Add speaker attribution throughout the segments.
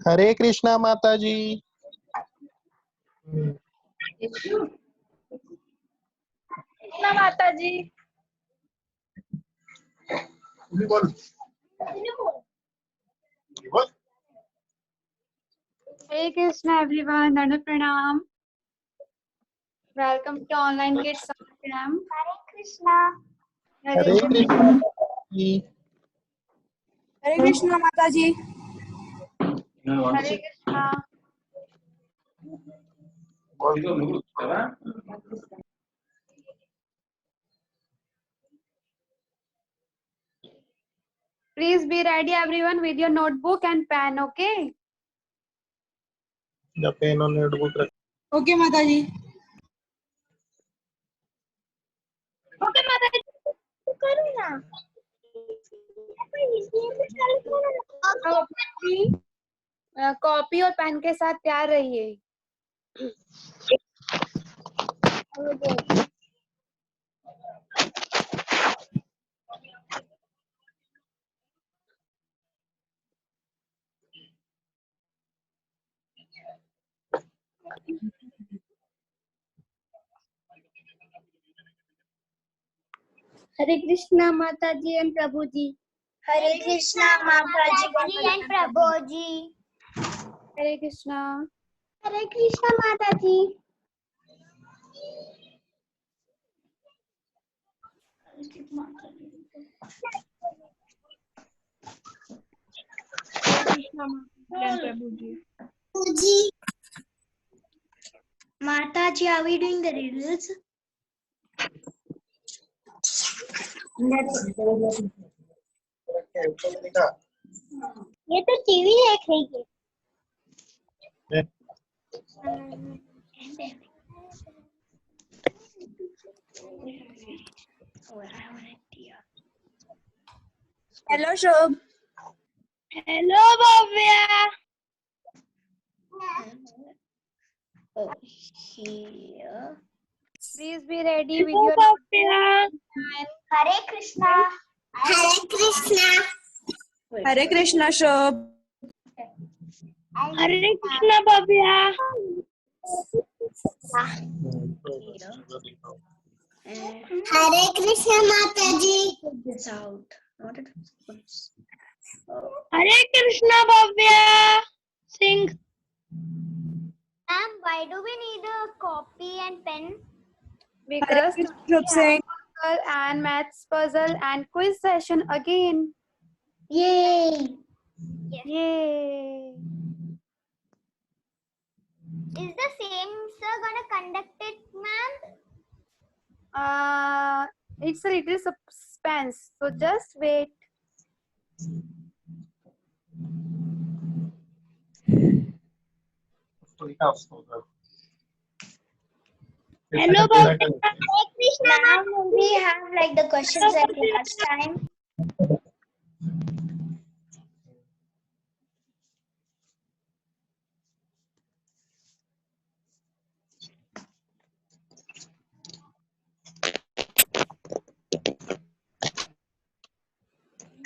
Speaker 1: हरे कृष्णा माता जी।
Speaker 2: कृष्णा माता जी।
Speaker 1: बोल।
Speaker 2: Hare Krishna everyone, Dana Pranam. Welcome to Online Kids Summer Camp.
Speaker 3: Hare Krishna.
Speaker 1: Hare Krishna ji.
Speaker 4: Hare Krishna Mata ji.
Speaker 2: Hare Krishna. Please be ready everyone with your notebook and pen, okay?
Speaker 1: The pen और notebook रख।
Speaker 4: Okay माता जी।
Speaker 2: Okay, Mata ji.
Speaker 3: करो ना।
Speaker 2: अब अपनी copy और pen के साथ तैयार रहिए।
Speaker 3: हरे कृष्णा माता जी and Prabhu ji. Hare Krishna Mata ji and प्रभु जी।
Speaker 2: हरे कृष्णा।
Speaker 3: हरे कृष्णा माता जी।
Speaker 2: प्रभु जी।
Speaker 3: जी माता जी, are we doing the riddles? ये तो टीवी देख रही है।
Speaker 4: Hello Shubh.
Speaker 3: Hello Bhavya.
Speaker 2: Please be ready with your pen.
Speaker 3: Hare Krishna. Hare Krishna.
Speaker 4: Hare Krishna Shubh.
Speaker 3: Hare Krishna Bhavya. Hare Krishna Mata ji. Hare Krishna Bhavya. Singh. Ma'am, why do we need a copy and pen?
Speaker 2: Because
Speaker 4: Hare
Speaker 2: today
Speaker 4: Shubh
Speaker 2: we have
Speaker 4: Singh.
Speaker 2: puzzle and maths puzzle and quiz session again.
Speaker 3: Yay!
Speaker 2: Yay!
Speaker 3: Is the same sir gonna conduct it, ma'am?
Speaker 2: It's a little suspense, so just wait.
Speaker 3: Hello, Bhavya. Ma'am, we have like the questions like last time.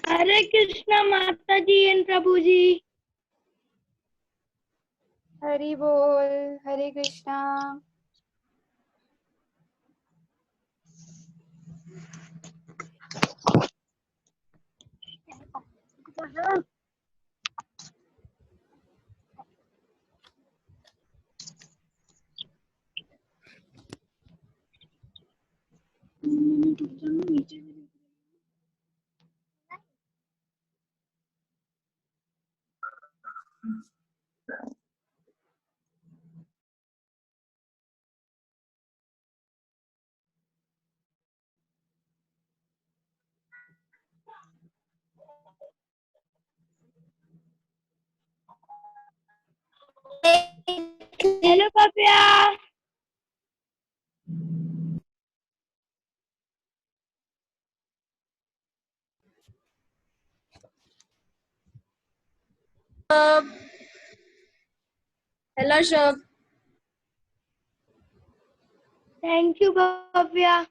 Speaker 3: Hare Krishna Mata ji and Prabhu ji.
Speaker 2: Hari Bol, Hare Krishna.
Speaker 3: Hello, Bhavya.
Speaker 4: Hello Shubh.
Speaker 3: Thank you, Bhavya.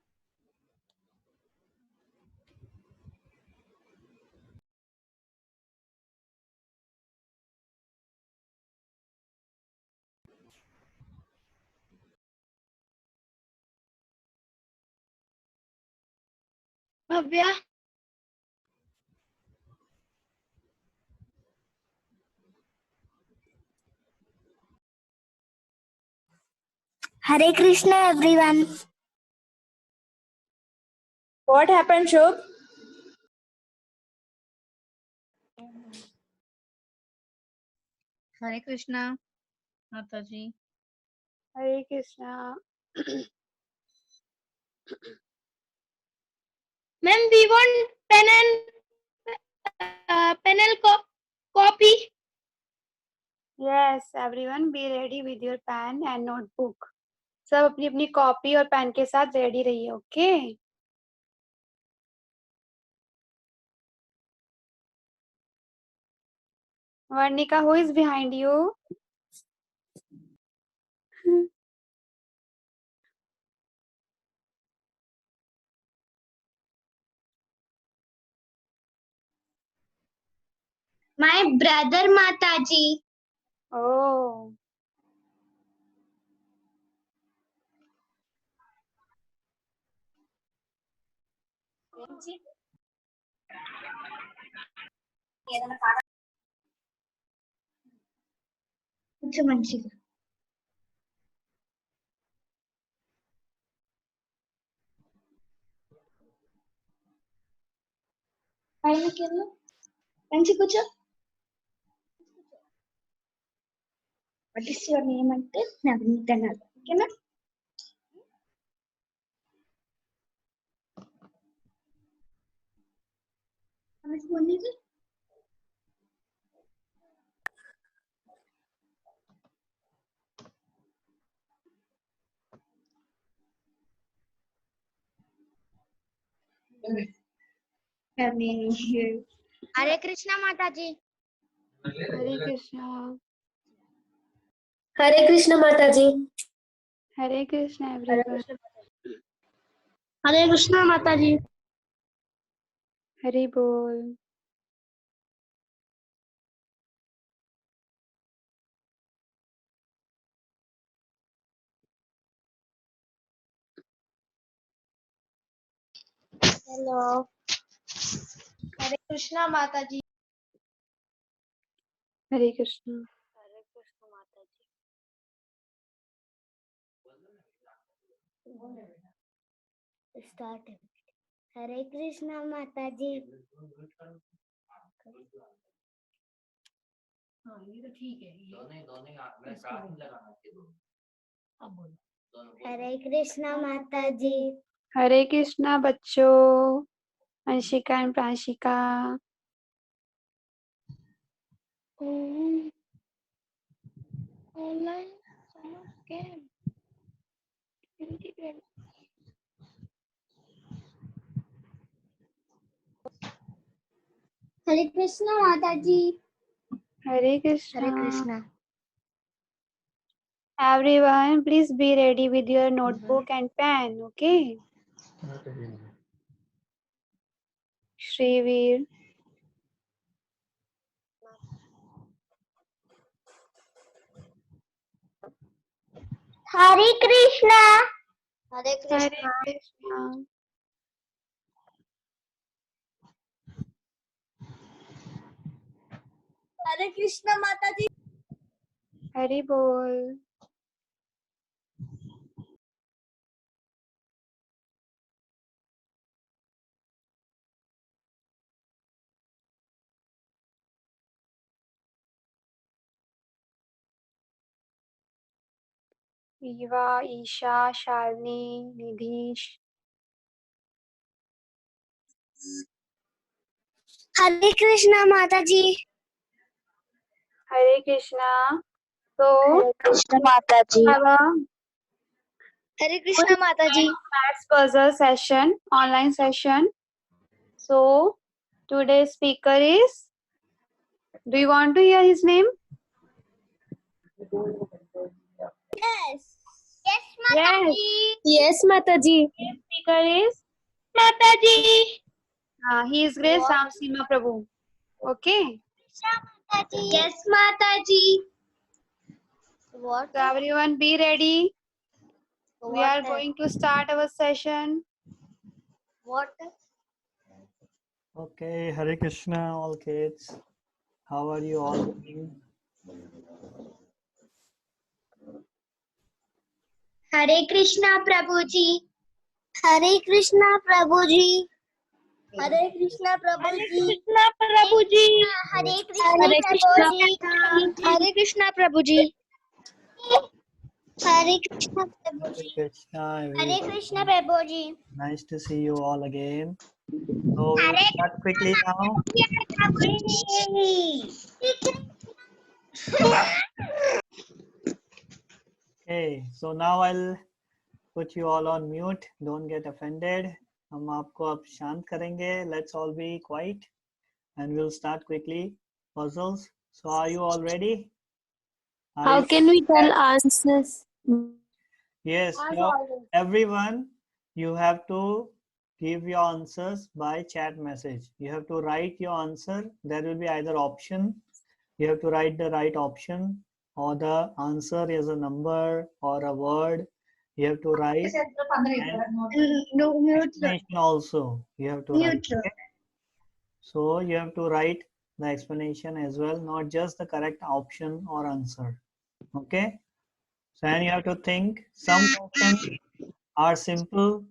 Speaker 3: Bhavya. Hare Krishna, everyone.
Speaker 4: What happened, Shubh?
Speaker 5: Hare Krishna Mata ji.
Speaker 2: Hare Krishna.
Speaker 3: Ma'am, we want pen and copy.
Speaker 2: Yes, everyone be ready with your pen and notebook. सब अपनी अपनी copy और pen के साथ ready रहिए, okay? Varnika, who is behind you?
Speaker 3: My brother Mataji.
Speaker 2: Oh.
Speaker 3: It's a Manchika. Manchika. What is your name until Navneet Anand? Okay, na? Hare Krishna Mataji.
Speaker 2: Hare Krishna.
Speaker 6: हरे कृष्ण माता जी।
Speaker 2: Hare Krishna, everyone.
Speaker 3: Hare Krishna Mataji.
Speaker 2: Hari Bol.
Speaker 3: Hello. Hare Krishna Mataji.
Speaker 2: Hare Krishna.
Speaker 3: Hare Krishna Mataji. Start. Hare Krishna Mataji.
Speaker 5: हाँ ये तो ठीक है, ये दोनों मैं साथ में लगाना चाहिए दोनों। अब बोलो
Speaker 3: Hare Krishna Mataji.
Speaker 2: Hare Krishna, बच्चों. Anshika and प्रांशिका.
Speaker 3: Online summer camp. Hare Krishna Mataji.
Speaker 2: Hare Krishna.
Speaker 3: Hare Krishna.
Speaker 2: Everyone, please be ready with your notebook and pen, okay? Shriveer.
Speaker 3: Hare Krishna. Hare
Speaker 2: Hare
Speaker 3: Krishna.
Speaker 2: Krishna.
Speaker 4: Hare Krishna Mataji.
Speaker 2: Hari Bol. Eva, Isha, Shalini, Nidhish.
Speaker 3: Hare Krishna Mataji.
Speaker 2: Hare Krishna. So,
Speaker 3: Krishna Mataji.
Speaker 2: have a
Speaker 3: Hare Krishna Mataji.
Speaker 2: maths puzzle session, online session. So, today's speaker is, do you want to hear his name?
Speaker 3: Yes. Yes, Mataji.
Speaker 6: Yes माता जी।
Speaker 2: Today's speaker is,
Speaker 3: Mataji.
Speaker 2: he is Grace Ramsima Prabhu. Okay.
Speaker 3: Yes, Mataji. What?
Speaker 2: So, everyone be ready. We are
Speaker 3: What?
Speaker 2: going to start our session.
Speaker 3: What?
Speaker 7: Okay, Hare Krishna, all kids. How are you all doing?
Speaker 3: Hare Krishna Prabhuji. Hare Krishna Prabhuji.
Speaker 4: Hare Krishna Prabhuji.
Speaker 3: Hare Krishna Prabhuji. Hare Krishna Prabhuji. Hare Krishna
Speaker 7: Hare
Speaker 3: Prabhuji.
Speaker 7: Krishna,
Speaker 3: Hare
Speaker 7: everyone.
Speaker 3: Krishna Prabhuji.
Speaker 7: Nice to see you all again. So we'll
Speaker 3: Hare
Speaker 7: start quickly now. Okay, so now I'll put you all on mute. Don't get offended. हम आपको अब शांत करेंगे. Let's all be quiet and we'll start quickly. Puzzles. So are you all ready? Are
Speaker 6: How
Speaker 7: you?
Speaker 6: can we tell answers?
Speaker 7: Yes, everyone, you have to give your answers by chat message. You have to write your answer. There will be either option. You have to write the right option, or the answer is a number or a word. You have to write
Speaker 3: No, mute.
Speaker 7: explanation also. You have to write. Okay? So you have to write the explanation as well, not just the correct option or answer. Okay? So and you have to think. Some questions are simple,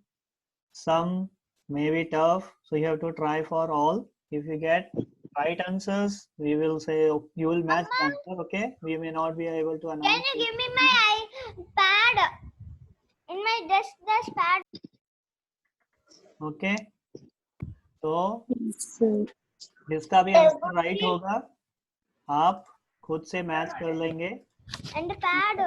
Speaker 7: some may be tough, so you have to try for all. If you get right answers, we will say you will match the answer. Okay, we may not be able to
Speaker 3: Can
Speaker 7: announce
Speaker 3: you
Speaker 7: it.
Speaker 3: give me my pad? In my desk pad.
Speaker 7: Okay, तो
Speaker 6: Yes.
Speaker 7: जिसका भी answer right होगा आप खुद से match कर लेंगे.
Speaker 3: And the pad.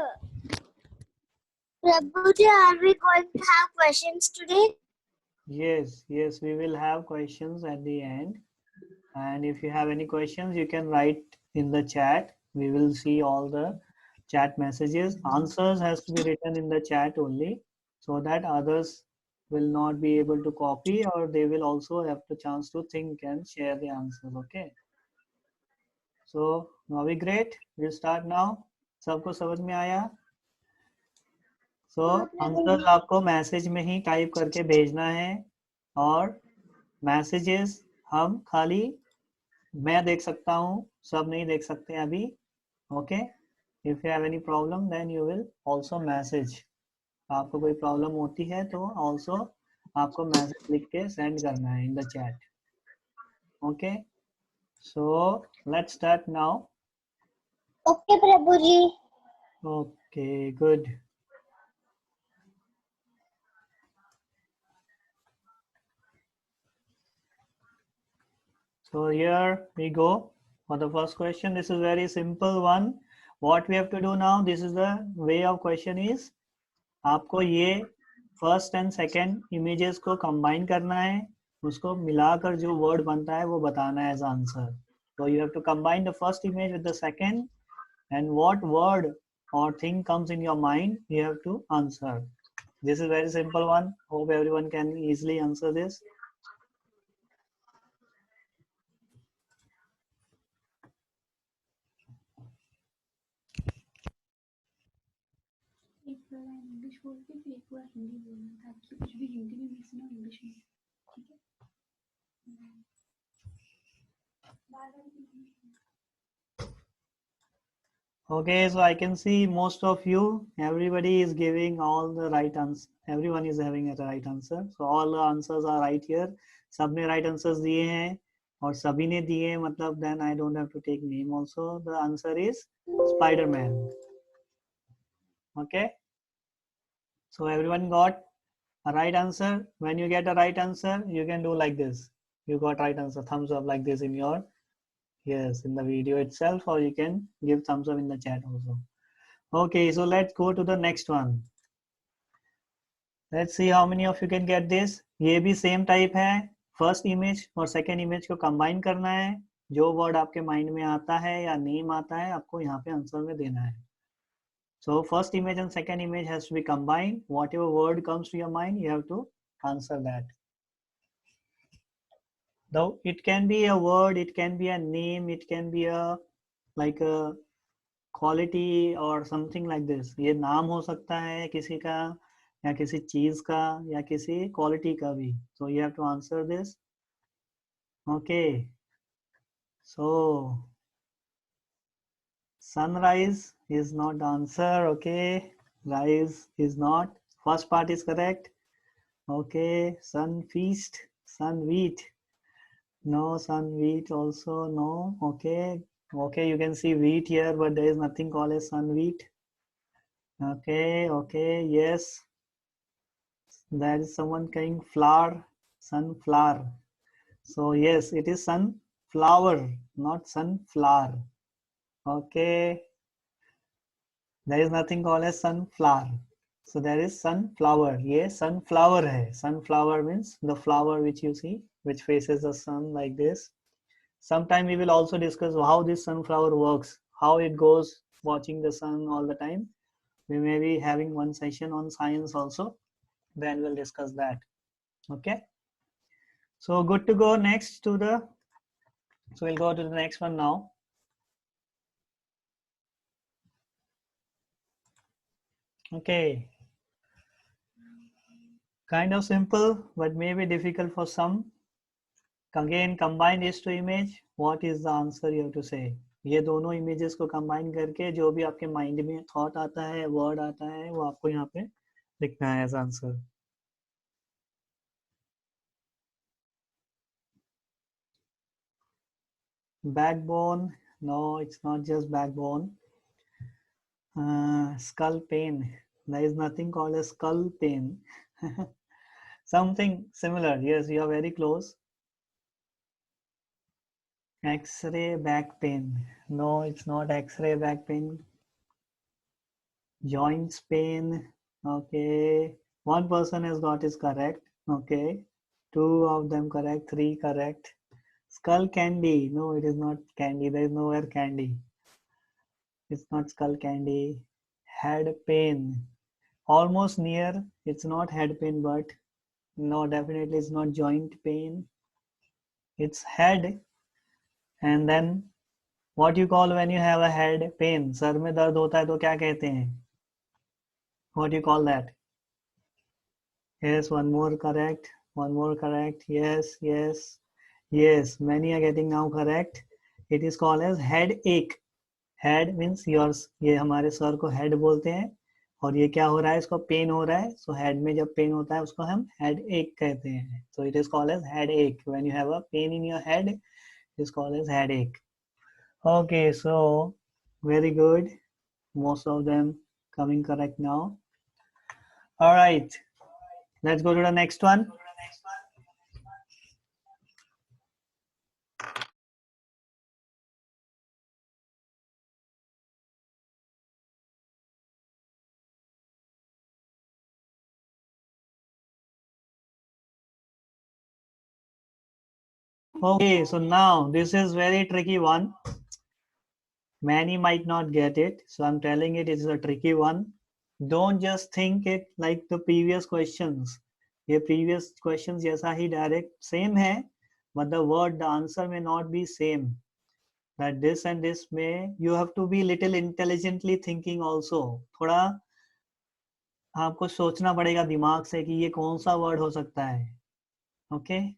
Speaker 3: Prabhuji, are we going to have questions today?
Speaker 7: Yes, we will have questions at the end, and if you have any questions you can write in the chat. We will see all the chat messages. Answers has to be written in the chat only, so that others will not be able to copy, or they will also have the chance to think and share the answers. Okay, so now we great. We'll start now. सबको समझ में आया? So answer आपको message में ही type करके भेजना है, और मैसेजेस हम खाली मैं देख सकता हूँ, सब नहीं देख सकते अभी. Okay, if you have any problem then you will also message. आपको कोई प्रॉब्लम होती है तो आल्सो आपको मैसेज लिख के सेंड करना है in the chat. Okay, so let's start now.
Speaker 3: Okay, Prabhuji.
Speaker 7: Okay, good. So here we go for the first question. This is very simple one. What we have to do now, this is the way of question is, आपको ये first and second images को combine करना है, उसको मिलाकर जो word बनता है वो बताना है as answer. So you have to combine the first image with the second, and what word or thing comes in your mind, you have to answer. This is very simple one. Hope everyone can easily answer this.
Speaker 8: एक बार English बोल के फिर एक बार हिंदी बोलना था कि कुछ भी हिंदी में मिक्स ना इंग्लिश में. ठीक है,
Speaker 7: Okay, so I can see most of you, everybody is giving all the right answer. Everyone is having a right answer. So all the answers are right here. सबने right answers दिए हैं और सभी ने दिए हैं, मतलब then I don't have to take name also. The answer is Spider-Man. Okay. So everyone got a right answer. When you get a right answer, you can do like this. You got right answer, thumbs up like this in your, yes, in the video itself, or you can give thumbs up in the chat also. Okay, so let's go to the next one. Let's see how many of you can get this. ये भी same type है. First image और second image को combine करना है. जो word आपके mind में आता है या name आता है, आपको यहाँ पे answer में देना है. So first image and second image has to be combined. Whatever word comes to your mind, you have to answer that. Though it can be a word, it can be a name, it can be a like a quality or something like this. ये नाम हो सकता है किसी का, या किसी चीज का, या किसी quality का भी. So you have to answer this. Okay. So sunrise is not the answer. Okay. Rise is not. First part is correct. Okay. Sun feast. Sun wheat. No, sun wheat also no. Okay. Okay, you can see wheat here, but there is nothing called as sun wheat. Okay, okay, yes. There is someone saying flower, sunflower. So yes, it is sunflower, not sunflower. Okay. There is nothing called as sunflower. So there is sunflower. Yes, sunflower hai. Sunflower means the flower which you see, which faces the sun like this. Sometime we will also discuss how this sunflower works, how it goes watching the sun all the time. We may be having one session on science also. Then we'll discuss that. Okay. So good to go next to the, so we'll go to the next one now. Okay. Kind of simple, but maybe difficult for some. Again, combine these two image. What is the answer you have to say? ये दोनों images को combine करके जो भी आपके mind में thought आता है, word आता है, वो आपको यहाँ पे लिखना है as answer. Backbone. No, it's not just backbone. Skull pain. There is nothing called a skull pain. Something similar. Yes, you are very close. X-ray back pain. No, it's not X-ray back pain. Joints pain. Okay. One person has got is correct. Okay. Two of them correct. Three correct. Skull candy. No, it is not candy. There is nowhere candy. It's not skull candy. Head pain. Almost near. It's not head pain, but no, definitely it's not joint pain. It's head. And then what you call when you have a head pain? Sir में दर्द होता है तो क्या कहते हैं? What do you call that? Yes, one more correct. One more correct. Yes, yes, yes. Many are getting now correct. It is called as headache. Head means yours. ये हमारे सर को head बोलते हैं और ये क्या हो रहा है, इसको पेन हो रहा है. So head में जब पेन होता है उसको हम headache कहते हैं. So it is called as headache. When you have a pain in your head, it is called as headache. Okay, so very good. Most of them coming correct now. All right, let's go to the next one. Okay, so now this is very tricky one. Many might not get it, so I'm telling it is a tricky one. Don't just think it like the previous questions. ये previous questions जैसा ही direct same है, but the word, the answer may not be same. That this and this may, you have to be little intelligently thinking also. थोड़ा आपको सोचना पड़ेगा दिमाग से कि ये कौन सा word हो सकता है. Okay.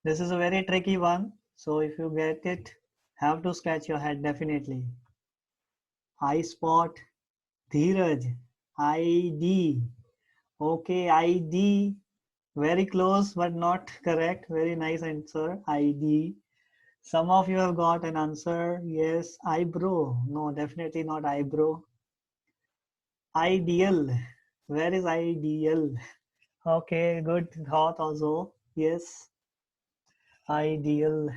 Speaker 7: This is a very tricky one. So if you get it, have to scratch your head definitely. I spot, Dheeraj, ID. Okay, ID. Very close, but not correct. Very nice answer. ID. Some of you have got an answer. Yes, eyebrow. No, definitely not eyebrow. Ideal. Where is ideal? Okay, good thought also. Yes. Ideal.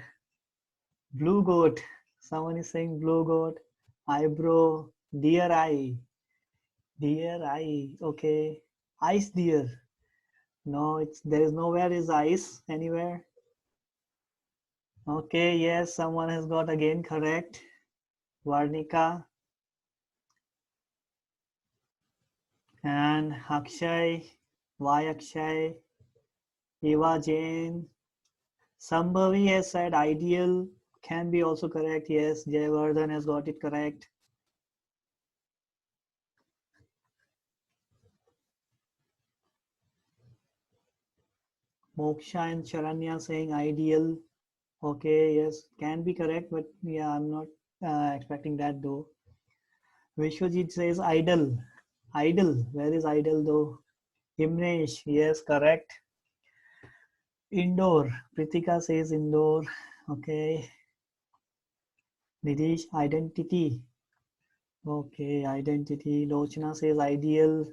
Speaker 7: Blue goat. Someone is saying blue goat. Eyebrow. Deer eye. Deer eye. Okay. Ice deer. No, there is nowhere is ice anywhere. Okay, yes, someone has got again correct. Varnika. And Akshay. Y Akshay. Eva Jain. Sambhavi has said ideal. Can be also correct. Yes, Jayavardhan has got it correct. Moksha and Charanya saying ideal. Okay, yes, can be correct, but yeah, I'm not expecting that though. Vishwajit says idle. Idle. Where is idle though? Himnesh, yes, correct. Indoor. Pritika says indoor. Okay. Nidish, identity. Okay, identity. Lochana says ideal.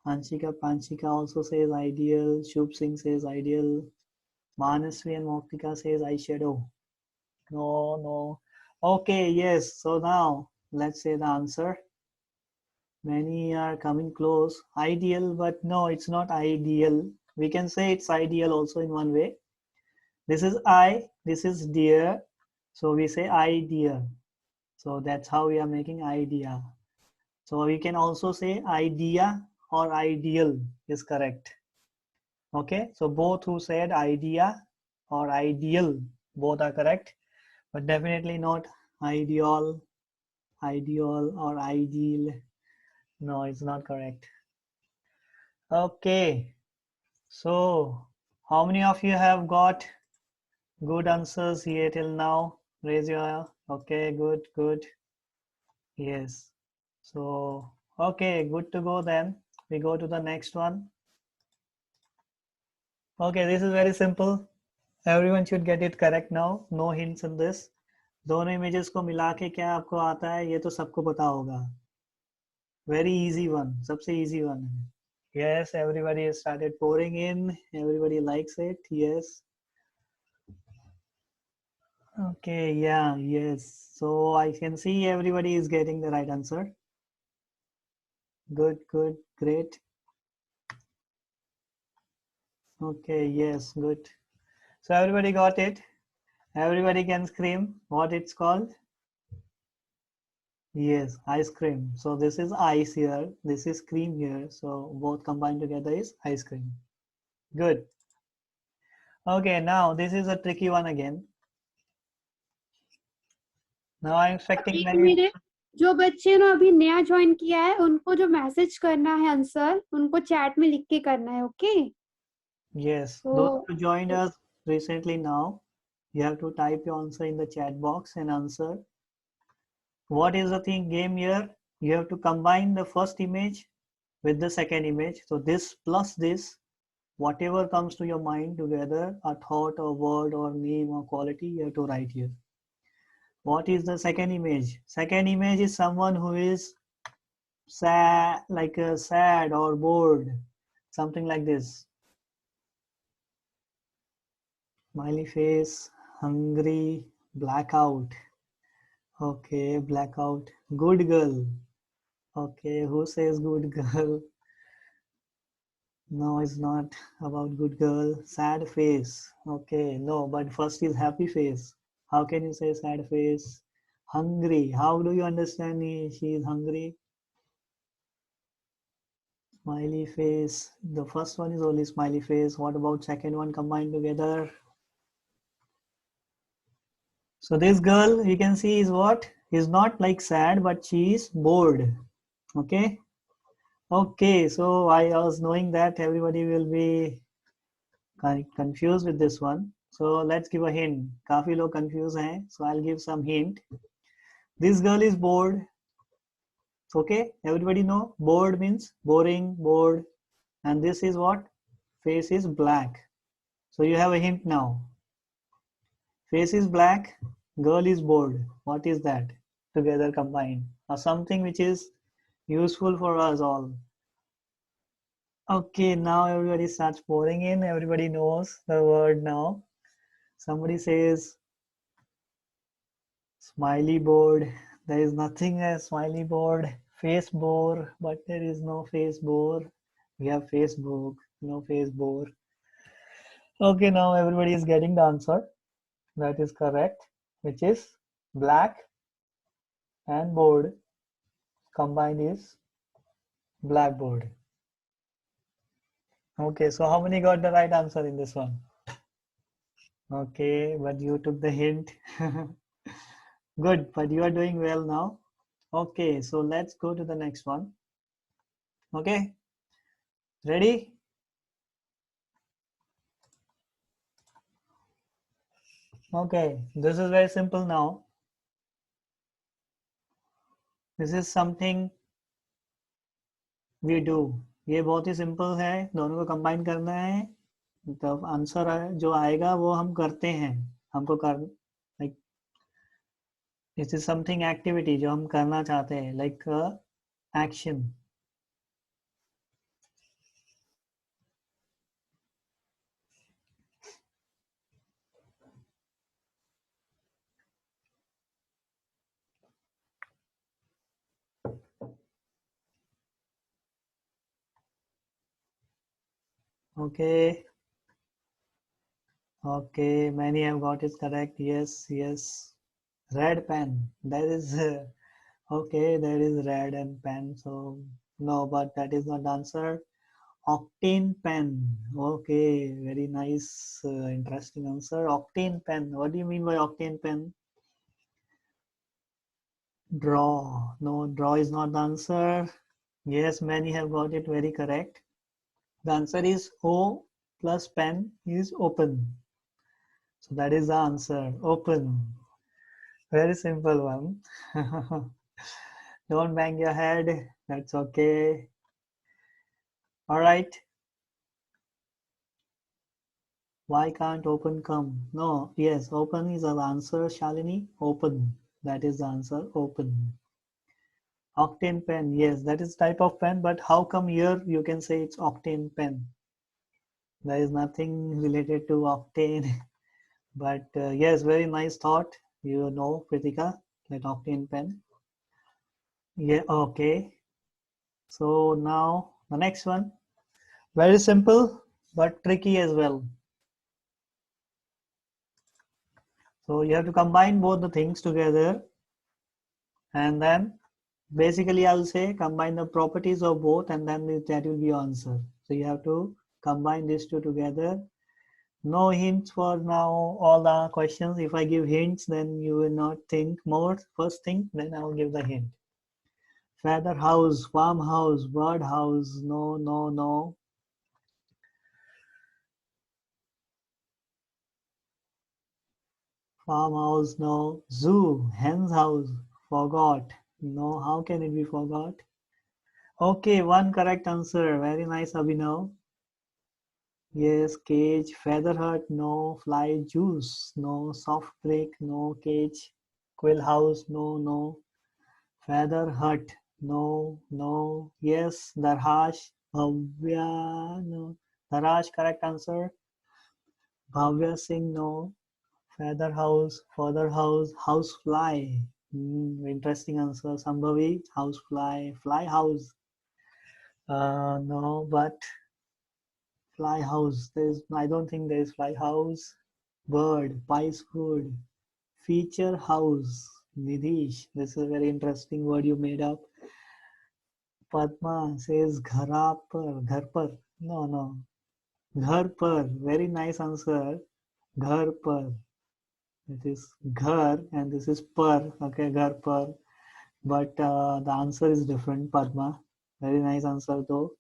Speaker 7: Panchika also says ideal. Shubh Singh says ideal. Manasvi and Moktika says eyeshadow. No, no. Okay, yes. So now let's say the answer. Many are coming close. Ideal, but no, it's not ideal. We can say it's ideal also in one way. This is I, this is dear. So we say idea. So that's how we are making idea. So we can also say idea or ideal is correct. Okay, so both who said idea or ideal, both are correct, but definitely not ideal, ideal or ideal. No, it's not correct. Okay, so how many of you have got good answers here till now? Raise your hand. Okay, good, good. Yes. So, okay, good to go then. We go to the next one. Okay, this is very simple. Everyone should get it correct now. No hints in this. दोनों images को मिला के क्या आपको आता है ये तो सबको पता होगा. Very easy one. सबसे easy one. Yes, everybody has started pouring in. Everybody likes it. Yes. Okay, yeah, yes. So I can see everybody is getting the right answer. Good, good, great. Okay, yes, good. So everybody got it. Everybody can scream what it's called. Yes, ice cream. So this is ice here. This is cream here. So both combined together is ice cream. Good. Okay, now this is a tricky one again. Now I'm expecting
Speaker 2: एक
Speaker 7: many.
Speaker 2: Minute, जो बच्चे ने अभी नया join किया है उनको जो मैसेज करना है आंसर उनको चैट में लिख के करना है. Okay.
Speaker 7: Yes,
Speaker 2: So-
Speaker 7: those who joined us recently now, you have to type your answer in the chat box and answer. What is the thing game here? You have to combine the first image with the second image. So this plus this, whatever comes to your mind together, a thought or word or name or quality, you have to write here. What is the second image? Second image is someone who is sad, like sad or bored, something like this. Smiley face, hungry, blackout. Okay, blackout. Good girl. Okay, who says good girl? No, it's not about good girl. Sad face. Okay, no, but first is happy face. How can you say sad face? Hungry. How do you understand she is hungry? Smiley face. The first one is only smiley face. What about second one combined together? So this girl you can see is what? Is not like sad, but she is bored. Okay. Okay, so I was knowing that everybody will be confused with this one. So let's give a hint. काफी लोग confused हैं. So I'll give some hint. This girl is bored. Okay, everybody know bored means boring, bored. And this is what? Face is black. So you have a hint now. Face is black, girl is bored. What is that? Together combined. Or something which is useful for us all. Okay, now everybody starts pouring in. Everybody knows the word now. Somebody says smiley board. There is nothing as smiley board. Face bore, but there is no face bore. We have Facebook, no face bore. Okay, now everybody is getting the answer. That is correct, which is black and board combined is blackboard. Okay, so how many got the right answer in this one? Okay, but you took the hint. Good, but you are doing well now. Okay, so let's go to the next one. Okay, ready? Okay, this is very simple now. This is something we do. ये बहुत ही simple है, दोनों को combine करना है, मतलब answer जो आएगा वो हम करते हैं, हमको कर like this is something activity जो हम करना चाहते हैं, like action. Okay. Okay, many have got it correct. Yes, yes. Red pen. That is okay. There is red and pen. So no, but that is not the answer. Octane pen. Okay, very nice, interesting answer. Octane pen. What do you mean by octane pen? Draw. No, draw is not the answer. Yes, many have got it very correct. The answer is O plus pen is open. So that is the answer. Open. Very simple one. Don't bang your head. That's okay. All right. Why can't open come? No. Yes, open is the answer, Shalini. Open. That is the answer. Open. Octane pen. Yes, that is type of pen. But how come here you can say it's octane pen? There is nothing related to octane. But yes, very nice thought. You know, Kritika, that octane pen. Yeah, okay. So now the next one. Very simple, but tricky as well. So you have to combine both the things together. And then basically I'll say combine the properties of both and then that will be your answer. So you have to combine these two together. No hints for now, all the questions. If I give hints, then you will not think more. First thing, then I will give the hint. Feather house, farmhouse, bird house. No, no, no. Farmhouse, no. Zoo, hen's house. Forgot. No, how can it be forgot? Okay, one correct answer. Very nice, Abhinav. Yes, cage, feather hut, no. Fly juice, no. Soft break, no. Cage, quill house, no, no. Feather hut, no, no. Yes, Darhash, Bhavya, no. Darhash, correct answer. Bhavya Singh, no. Feather house, house fly. Interesting answer. Sambhavi, house fly, fly house. No, but fly house. I don't think there is fly house. Bird, pies food, feature house. Nidhish, this is a very interesting word you made up. Padma says ghar par. No, no. Ghar par. Very nice answer. Ghar par. It is ghar and this is par. Okay, ghar par. But the answer is different, Padma. Very nice answer though.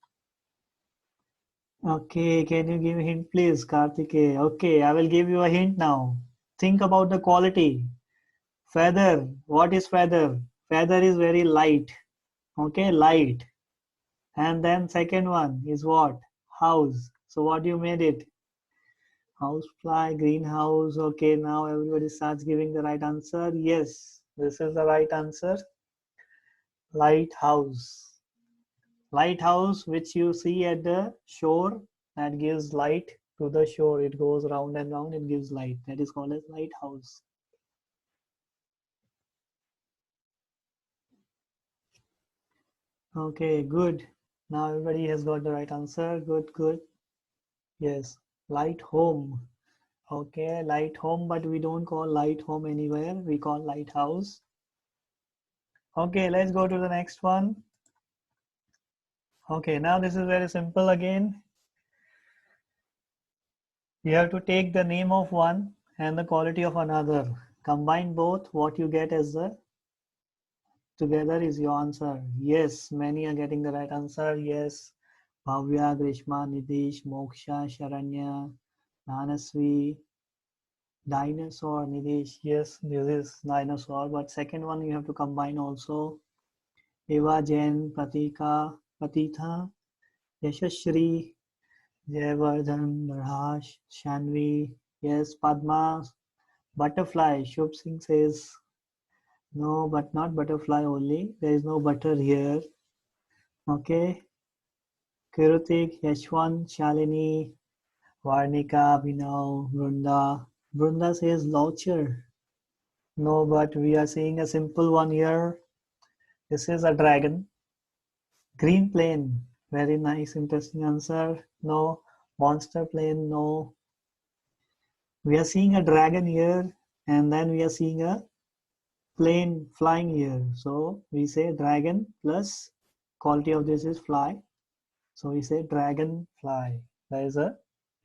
Speaker 7: Okay, can you give a hint please, Kartike? Okay, I will give you a hint now. Think about the quality. Feather. What is feather? Feather is very light. Okay, light. And then second one is what? House. So what you made it? Housefly, greenhouse. Okay, now everybody starts giving the right answer. Yes, this is the right answer. Lighthouse. Lighthouse, which you see at the shore, that gives light to the shore. It goes round and round, it gives light. That is called as lighthouse. Okay, good. Now everybody has got the right answer. Good, good. Yes, light home. Okay, light home, but we don't call light home anywhere. We call lighthouse. Okay, let's go to the next one. Okay, now this is very simple again. You have to take the name of one and the quality of another. Combine both, what you get as the together is your answer. Yes, many are getting the right answer. Yes, Bhavya, Grishma, Nidhish, Moksha, Sharanya, Manasvi, Dinosaur, Nidesh. Yes, this is dinosaur, but second one you have to combine also. Eva, Jain, Pratika, Pratitha, Yashashri, Jayavardhan, Narhash, Shanvi. Yes, Padma, butterfly. Shubh Singh says no, but not butterfly only. There is no butter here. Okay. Kirutik, Yashwant, Shalini, Varnika, Abhinav, Vrunda. Vrunda says Laucher. No, but we are seeing a simple one here. This is a dragon. Green plane. Very nice, interesting answer. No. Monster plane. No. We are seeing a dragon here, and then we are seeing a plane flying here. So we say dragon plus quality of this is fly. So we say dragonfly. There is a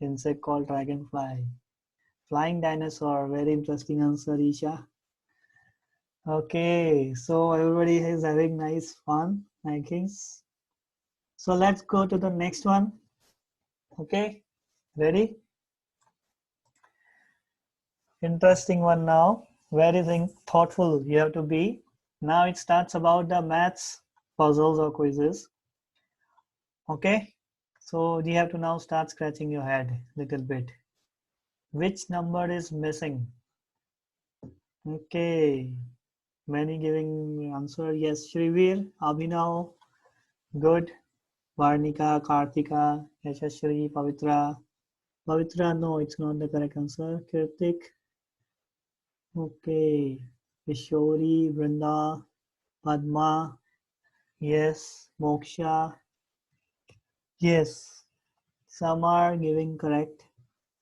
Speaker 7: insect called dragonfly. Flying dinosaur. Very interesting answer, Isha. Okay, so everybody is having nice fun, I guess. So let's go to the next one. Okay, ready? Interesting one now. Very thoughtful you have to be. Now it starts about the maths puzzles or quizzes. Okay, so you have to now start scratching your head a little bit. Which number is missing? Okay, many giving answer. Yes, Shrivir, Abhinav, good. Varnika, Kartika, Yashashri, Pavitra. Pavitra, no, it's not the correct answer. Kirtik. Okay. Ishori, Vrinda, Padma. Yes. Moksha. Yes. Some are giving correct.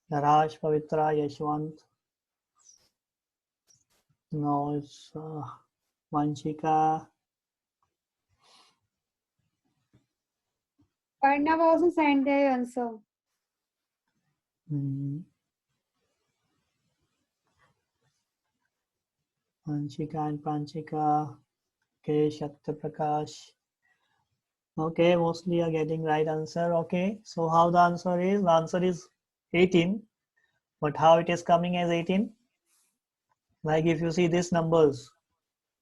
Speaker 7: Raj, Pavitra, Yashwant. No, it's Vanshika.
Speaker 2: Arnav also sent their answer.
Speaker 7: Vanshika and Pranchika. Okay, Shakti Prakash. Okay, mostly are getting right answer. Okay, so how the answer is? The answer is 18. But how it is coming as 18? Like if you see these numbers,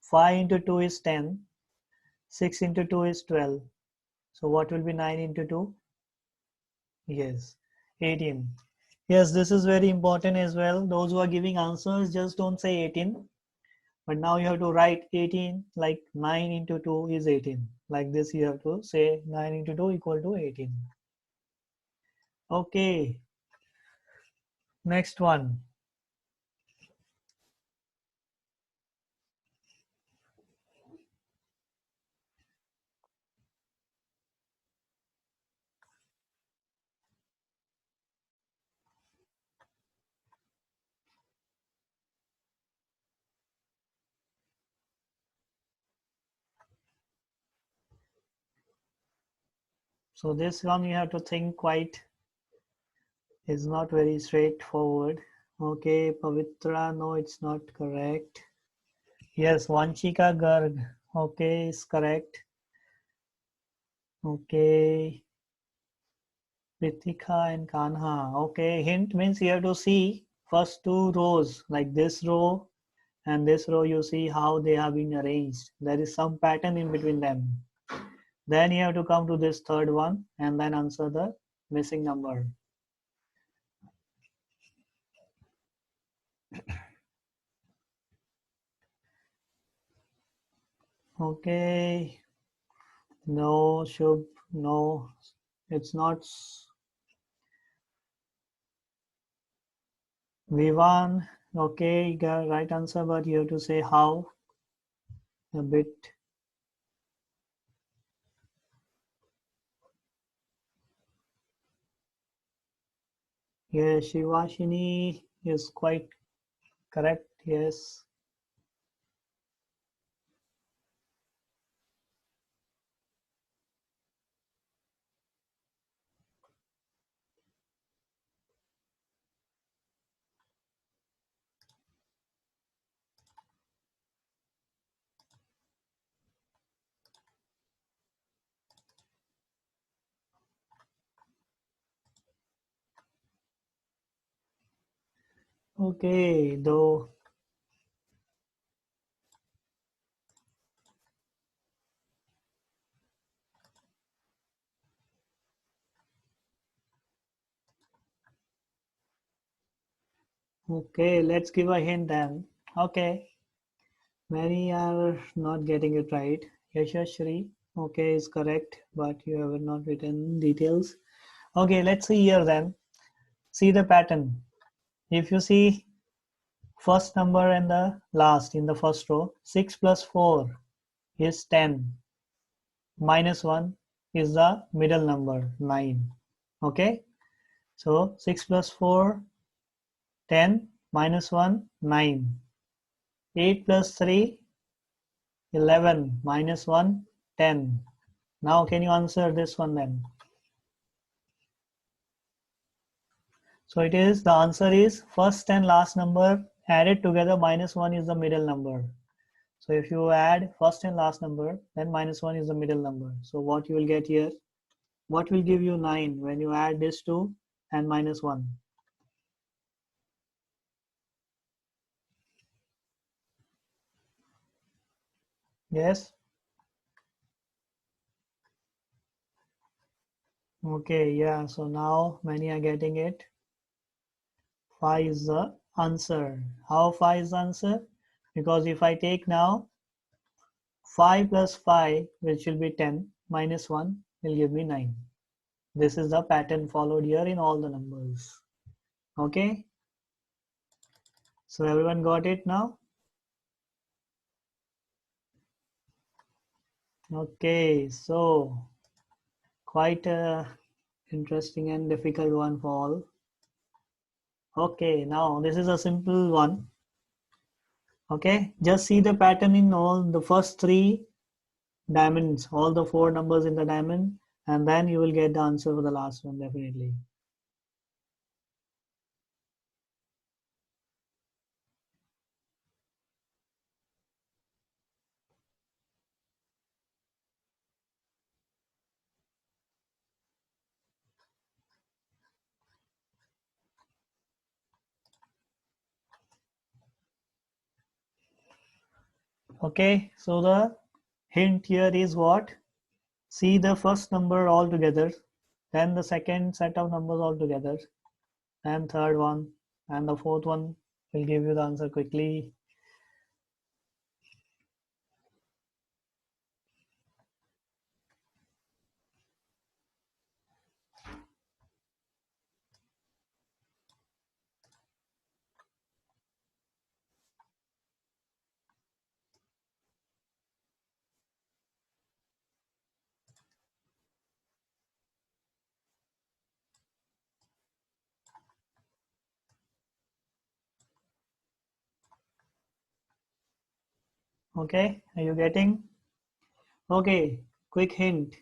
Speaker 7: 5 into 2 is 10, 6 into 2 is 12. So what will be 9 into 2? Yes, 18. Yes, this is very important as well. Those who are giving answers, just don't say 18. But now you have to write 18, like 9 into 2 is 18. Like this you have to say 9 into 2 equal to 18. Okay, next one. So this one you have to think quite, is not very straightforward. Okay, Pavitra, no, it's not correct. Yes, Vanchika Garg, okay, is correct. Okay, Pritika and Kanha. Okay, hint means you have to see first two rows, like this row and this row, you see how they have been arranged. There is some pattern in between them. Then you have to come to this third one and then answer the missing number. Okay, no, Shubh, no, it's not. Vivan, okay, you got right answer, but you have to say how a bit. Yes, Shivashini is quite correct, yes. Okay, though. Okay, let's give a hint then. Okay, many are not getting it right. Yashashri, okay, is correct, but you have not written details. Okay, let's see here then. See the pattern. If you see first number and the last in the first row, 6 plus 4 is 10. Minus 1 is the middle number, 9. Okay, so 6 plus 4, 10, minus 1, 9. 8 plus 3, 11, minus 1, 10. Now can you answer this one then? So it is, the answer is first and last number added together, minus 1 is the middle number. So if you add first and last number, then minus 1 is the middle number. So what you will get here? What will give you 9 when you add this 2 and minus 1? Yes? Okay, yeah, so now many are getting it. 5 is the answer. How 5 is the answer? Because if I take now 5 plus 5, which will be 10, minus 1 will give me 9. This is the pattern followed here in all the numbers. Okay? So everyone got it now? Okay, so quite a interesting and difficult one for all. Okay, now this is a simple one. Okay, just see the pattern in all the first 3 diamonds, all the 4 numbers in the diamond, and then you will get the answer for the last one definitely. Okay, so the hint here is what? See the first number all together, then the second set of numbers all together, and third one, and the fourth one will give you the answer quickly. Okay, are you getting? Okay, quick hint.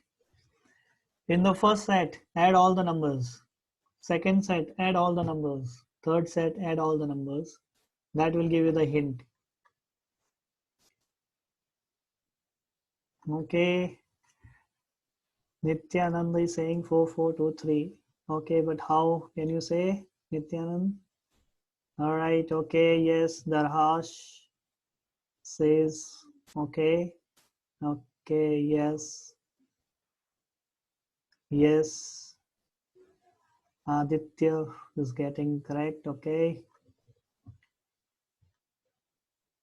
Speaker 7: In the first set, add all the numbers. Second set, add all the numbers. Third set, add all the numbers. That will give you the hint. Okay. Nityanand is saying 4423. Okay, but how can you say Nityanand? All right, okay, yes, Darhash says okay. Okay, yes. Yes. Aditya is getting correct, okay.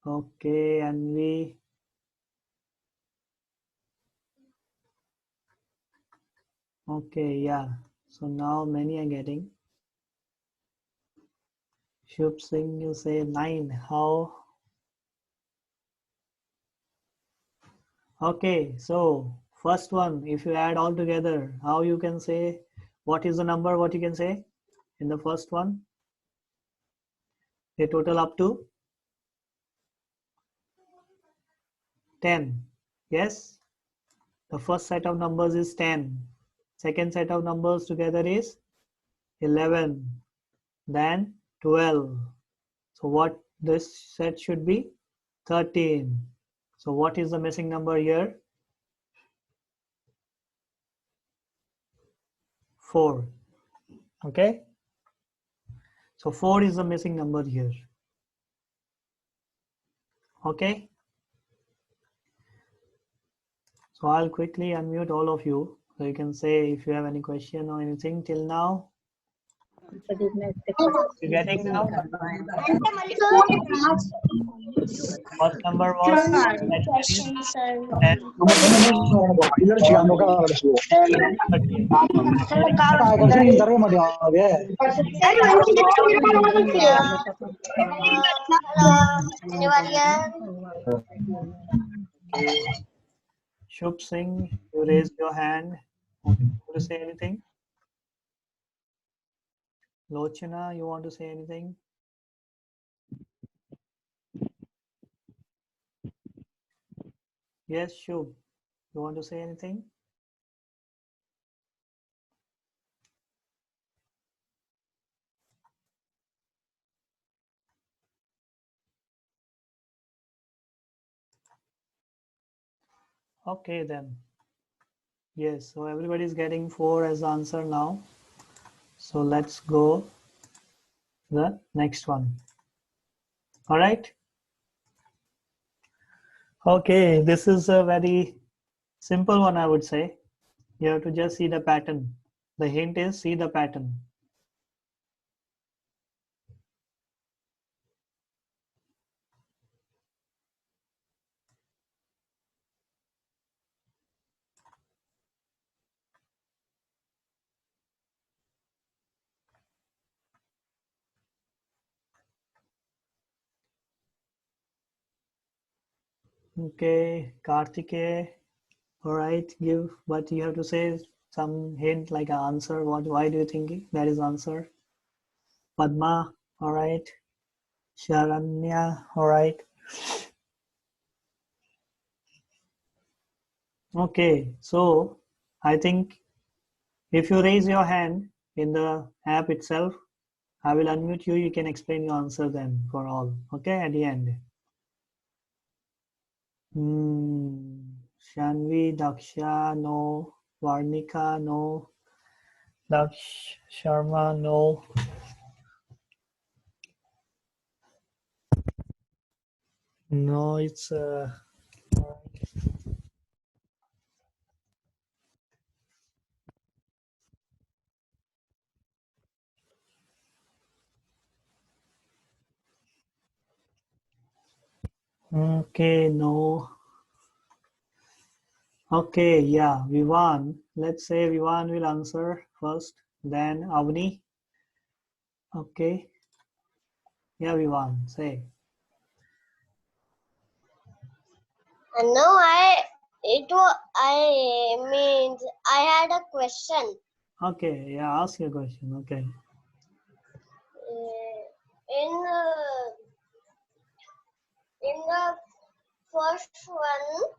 Speaker 7: Okay, and we. Okay, yeah. So now many are getting. Shubh Singh, you say 9. How? Okay, so first one, if you add all together, how you can say, what is the number, what you can say in the first one? They total up to 10. Yes, the first set of numbers is 10. Second set of numbers together is 11. Then 12. So what this set should be? 13. So what is the missing number here? 4. Okay. So 4 is the missing number here. Okay. So I'll quickly unmute all of you. So you can say if you have any question or anything till now. You getting now? First number was
Speaker 3: Question, sir.
Speaker 7: 10.
Speaker 3: Anyone here?
Speaker 7: Shubh Singh, you raised your hand. Want to say anything? Lochana, you want to say anything? Yes, Shubh. You want to say anything? Okay, then. Yes, so everybody is getting 4 as the answer now. So let's go the next one. All right. Okay, this is a very simple one, I would say. You have to just see the pattern. The hint is see the pattern. Okay, Kartike. All right, give what you have to say. Some hint like an answer. Why do you think that is answer? Padma. All right. Sharanya. All right. Okay, so I think if you raise your hand in the app itself, I will unmute you. You can explain your answer then for all. Okay, at the end. Shanvi, Daksha, no. Varnika, no. Daksh Sharma, no. No, it's okay, no. Okay, yeah, Vivan. Let's say Vivan will answer first, then Avni. Okay. Yeah, Vivan, say.
Speaker 3: No, I means I had a question.
Speaker 7: Okay, yeah, ask your question. Okay.
Speaker 3: In the first one,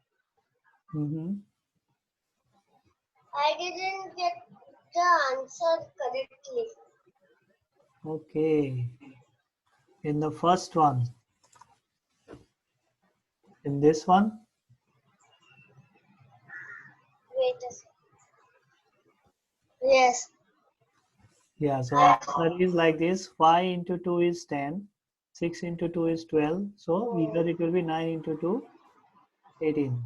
Speaker 7: Mm-hmm.
Speaker 3: I didn't get the answer correctly.
Speaker 7: Okay. In the first one. In this one?
Speaker 3: Wait a second. Yes.
Speaker 7: Yeah, so answer is like this. 5 into 2 is 10. 6 into 2 is 12. So either it will be 9 into 2, 18.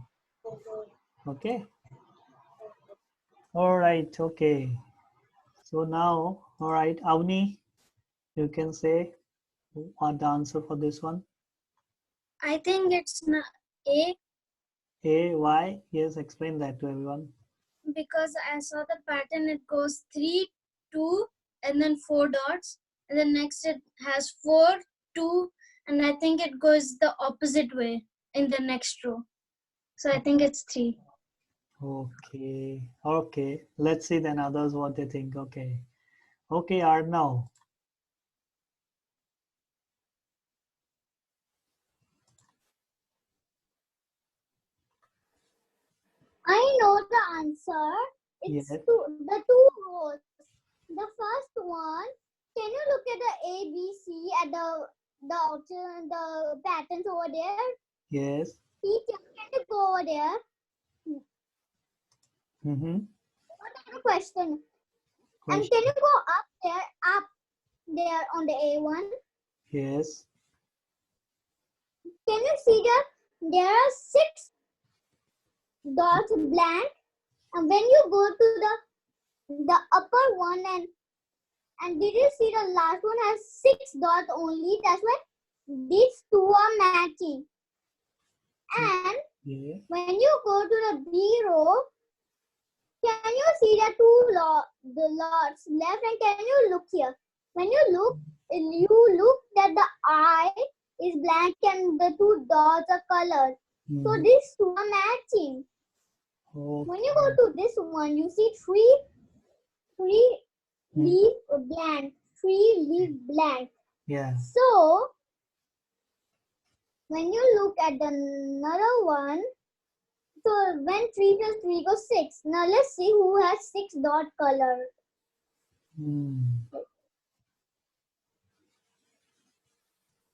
Speaker 7: Okay. All right. Okay. So now, all right, Avni, you can say what the answer for this one.
Speaker 4: I think it's A
Speaker 7: A, why? Yes, explain that to everyone.
Speaker 4: because I saw the pattern. It goes 3, 2, and then 4 dots, and then next it has 4, 2, and I think it goes the opposite way in the next row. So I think it's 3.
Speaker 7: Okay. Okay. Let's see then others what they think. Okay. Okay, Arnav.
Speaker 3: I know the answer. It's
Speaker 7: Yes.
Speaker 3: the two rows. The first one. Can you look at the A, B, C at the patterns over there?
Speaker 7: Yes.
Speaker 3: Teacher, can you go over there?
Speaker 7: Mm-hmm.
Speaker 3: What are the question? And can you go up there? Up. there on the A1?
Speaker 7: Yes.
Speaker 3: Can you see that there are 6 dots blank, and when you go to the upper one and did you see the last one has 6 dots only? That's why these two are matching. And
Speaker 7: Yeah.
Speaker 3: when you go to the B row, can you see the lots left? And can you look here? When you look that the eye is blank and the 2 dots are colored. So
Speaker 7: Mhm.
Speaker 3: these two are matching. When you go
Speaker 7: Okay.
Speaker 3: to this one, you see three
Speaker 7: Hmm.
Speaker 3: leaf blank, 3 leaf blank.
Speaker 7: Yeah.
Speaker 3: So when you look at the another one, so when 3 plus 3 goes 6. Now let's see who has 6 dot color.
Speaker 7: Hmm.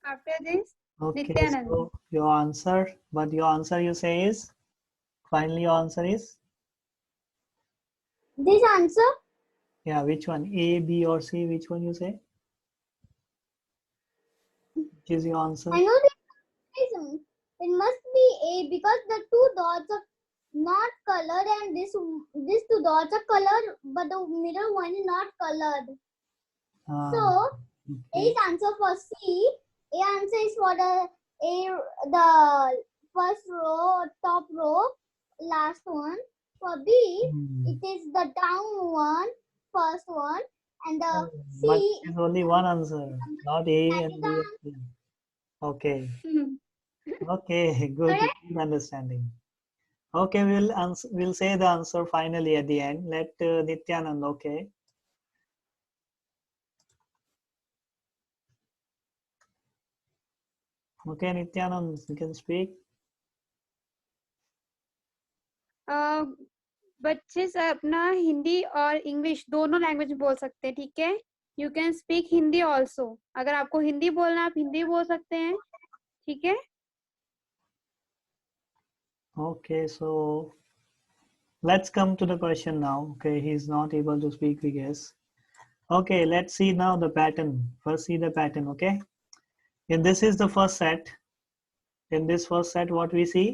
Speaker 2: After this,
Speaker 7: Okay.
Speaker 2: Nityanand.
Speaker 7: So your answer, but your answer you say is finally your answer is
Speaker 3: This answer,
Speaker 7: yeah. Which one? A, B, or C? Which one you say? Which is your answer?
Speaker 3: I know this reason. It must be A because the 2 dots are not colored and these 2 dots are colored, but the middle one is not colored.
Speaker 7: Ah,
Speaker 3: So A
Speaker 7: okay.
Speaker 3: is answer for C. A answer is for the first row, top row, last one. For B,
Speaker 7: Hmm.
Speaker 3: it is the down one, first one, and the C
Speaker 7: But
Speaker 3: is
Speaker 7: it's only one answer, not A and B.
Speaker 3: second.
Speaker 7: and C. Okay.
Speaker 2: Hmm.
Speaker 7: Okay. Good.
Speaker 3: Correct?
Speaker 7: Good understanding. Okay, we'll say the answer finally at the end. Let Nityanand. Okay. Okay, Nityanand, you can speak.
Speaker 2: बच्चे से अपना हिंदी और English दोनों language बोल सकते हैं, ठीक है? You can speak Hindi also. अगर आपको हिंदी बोलना आप हिंदी बोल सकते हैं, ठीक है?
Speaker 7: Okay, so let's come to the question now. Okay, he's not able to speak, we guess. Okay, let's see now the pattern. First, see the pattern. Okay, and this is the first set. In this first set, what we see?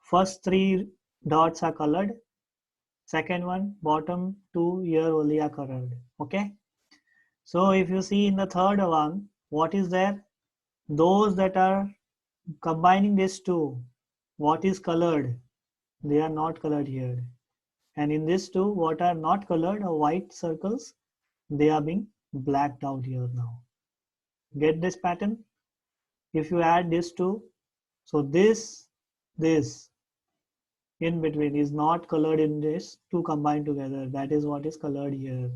Speaker 7: First 3 dots are colored. Second one, bottom 2 here only are colored. Okay. So if you see in the third one, what is there? Those that are combining these two, what is colored? They are not colored here. And in these two, what are not colored or white circles, they are being blacked out here now. Get this pattern? If you add these two, so this in between is not colored in this two combined together. That is what is colored here.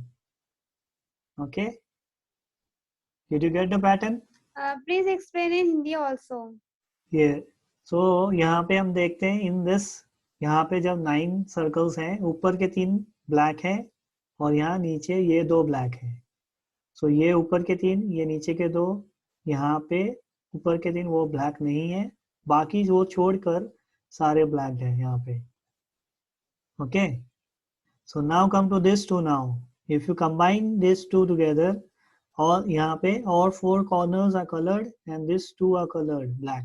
Speaker 7: Okay. Did you get the pattern?
Speaker 2: Please explain in Hindi also.
Speaker 7: ये सो यहाँ पे हम देखते हैं in this, यहाँ पे जब 9 circles हैं, ऊपर के 3 ब्लैक हैं और यहाँ नीचे ये 2 ब्लैक हैं. सो ये ऊपर के 3, ये नीचे के 2, यहाँ पे ऊपर के 3 वो ब्लैक नहीं है, बाकी वो छोड़कर सारे ब्लैक हैं यहाँ पे. Okay, so now come to this two. Now if you combine this two together, और यहाँ पे और 4 corners are colored and these 2 are colored black.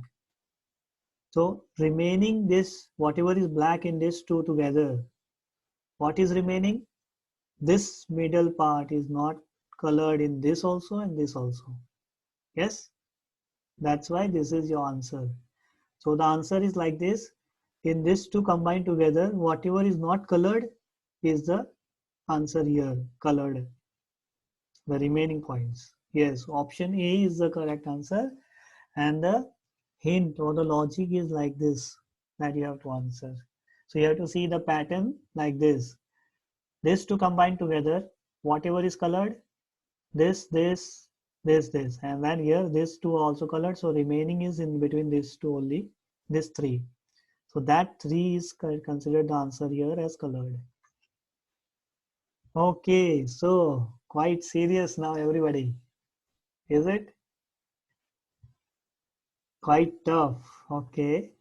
Speaker 7: So remaining this, whatever is black in this 2 together, what is remaining? This middle part is not colored in this also and this also. Yes, that's why this is your answer. So the answer is like this. In this 2 combined together, whatever is not colored is the answer here, colored. The remaining points. Yes, option A is the correct answer. And the hint or the logic is like this, that you have to answer. So you have to see the pattern like this. This to combine together, whatever is colored, this, and then here this two also colored. So remaining is in between these two only, this 3. So that 3 is considered the answer here as colored. Okay, so quite serious now everybody. Is it? Quite tough. Okay.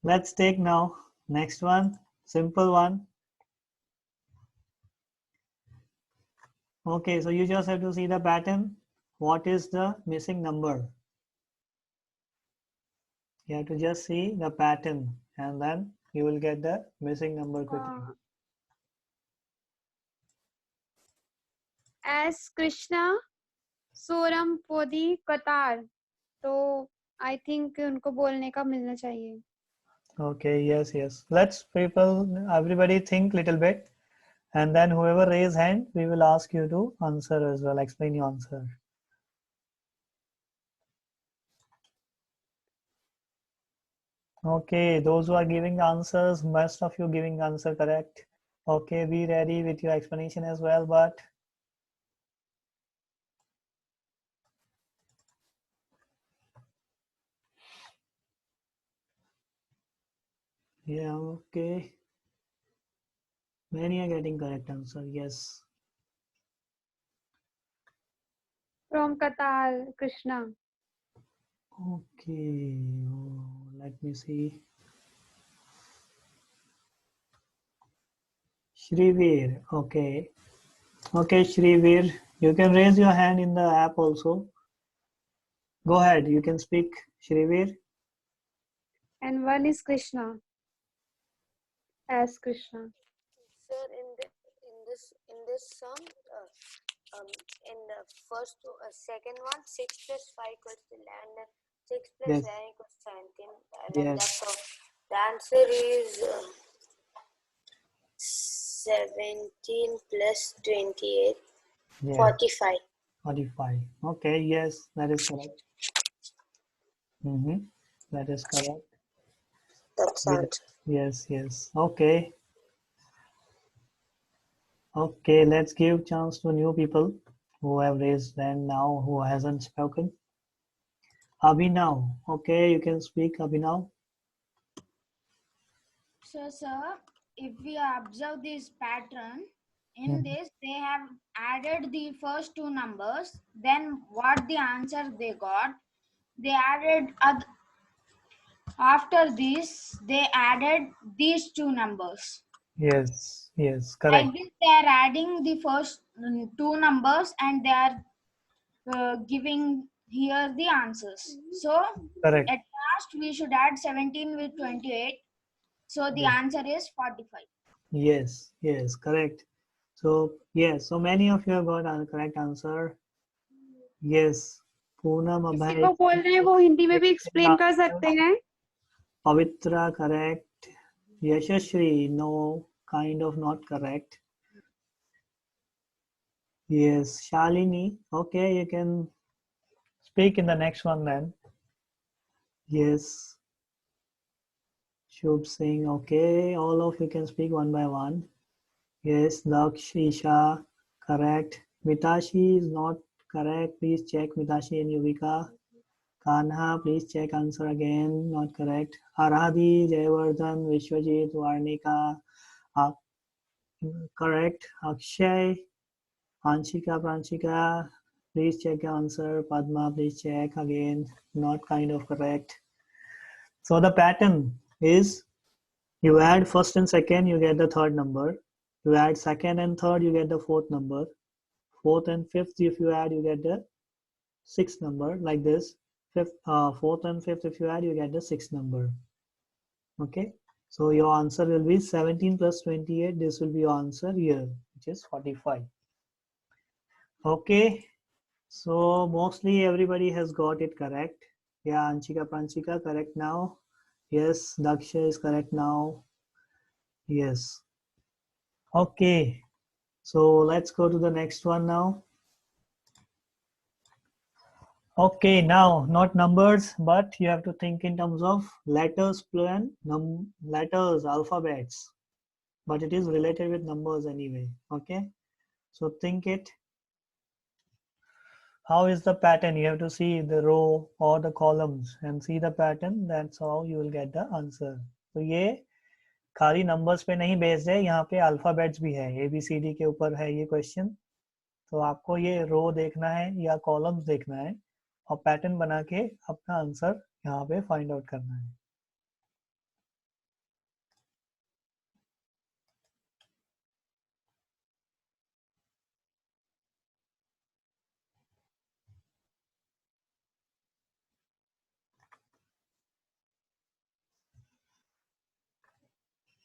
Speaker 7: Let's take now next one, simple one. Okay, so you just have to see the pattern. What is the missing number? You have to just see the pattern and then you will get the missing number quickly.
Speaker 2: एस कृष्णा सोरम पोदी कतार, तो I think उनको बोलने का मिलना चाहिए.
Speaker 7: Okay, yes, yes. Let's everybody think little bit, and then whoever raise hand, we will ask you to answer as well. Explain your answer. Okay, those who are giving answers, most of you giving answer correct. Okay, be ready with your explanation as well, but yeah, okay. Many are getting correct answer. Yes.
Speaker 2: From कतार Krishna.
Speaker 7: Okay. Let me see. Shrivir. Okay. Okay, Shrivir. You can raise your hand in the app also. Go ahead. You can speak, Shrivir.
Speaker 2: And one is Krishna, S Krishna.
Speaker 6: Sir, in this sum, in the first second one, 6 plus 5 equals 11, and 6 plus
Speaker 7: Yes.
Speaker 6: 7 equals 17.
Speaker 7: Yes.
Speaker 6: That's all. The answer is 17 plus 28,
Speaker 7: Yeah.
Speaker 6: 45.
Speaker 7: 45. Okay. Yes, that is correct. That is correct.
Speaker 6: That's the
Speaker 7: Yes.
Speaker 6: answer.
Speaker 7: Yes. Yes. Okay. Okay. Let's give chance to new people who have raised hand now, who hasn't spoken. Abhinav. Okay, you can speak, Abhinav.
Speaker 9: So, sir, if we observe this pattern, in this they have added the first two numbers, then what the answer they got, they added after this they added these two numbers.
Speaker 7: Yes. Yes.
Speaker 9: Like
Speaker 7: Correct.
Speaker 9: this, they are adding the first two numbers and they are giving here the answers. So,
Speaker 7: Correct.
Speaker 9: at last we should add 17 with 28. So the
Speaker 7: Yes.
Speaker 9: answer is 45.
Speaker 7: Yes. Yes. Correct. So yes. So many of you have got a correct answer. Yes. Poonam,
Speaker 2: किसी
Speaker 7: Abhay.
Speaker 2: को बोल रहे हैं वो हिंदी में भी explain कर सकते हैं.
Speaker 7: Pavitra, correct. Yashashri, no, kind of not correct. Yes. Shalini, okay, you can speak in the next one then. Yes. Shubh Singh, okay, all of you can speak one by one. Yes. Daksh, Isha, correct. Mitashi is not correct. Please check Mitashi and Yuvika. Kanha, please check answer again. Not correct. Aradhi, Jayavardhan, Vishwajit, Varnika. Correct. Akshay, Anshika, Pranshika, please check your answer. Padma, please check again. Not kind of correct. So the pattern is you add first and second, you get the third number. You add second and third, you get the fourth number. Fourth and fifth, if you add, you get the sixth number, like this. Fourth and fifth, if you add, you get the sixth number. Okay. So your answer will be 17 plus 28. This will be your answer here, which is 45. Okay. So mostly everybody has got it correct. Yeah, Anshika, Pranchika, correct now. Yes, Daksha is correct now. Yes. Okay. So let's go to the next one now. Okay, now not numbers, but you have to think in terms of letters plan, letters, alphabets. But it is related with numbers anyway. Okay. So think it. How is the pattern? You have to see the row or the columns and see the pattern. That's how you will get the answer. तो ये खाली numbers पे नहीं based है, यहाँ पे alphabets भी है. ABCD के ऊपर है ये question. तो आपको ये row देखना है या columns देखना है और pattern बना के अपना answer यहाँ पे find out करना है.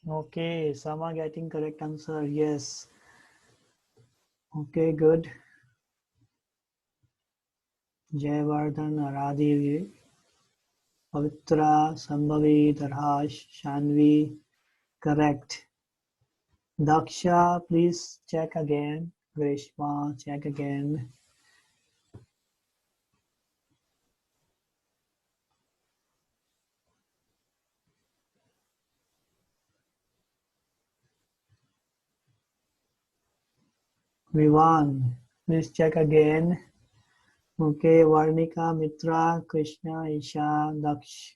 Speaker 7: Okay, some are getting correct answer. Yes. Okay, good. Jayavardhan, Aradhi, Pavitra, Sambhavi, Darhash, Shanvi, correct. Daksha, please check again. Grishma, check again. Vivan, please check again. Okay, Varnika, Mitra, Krishna, Isha, Daksh.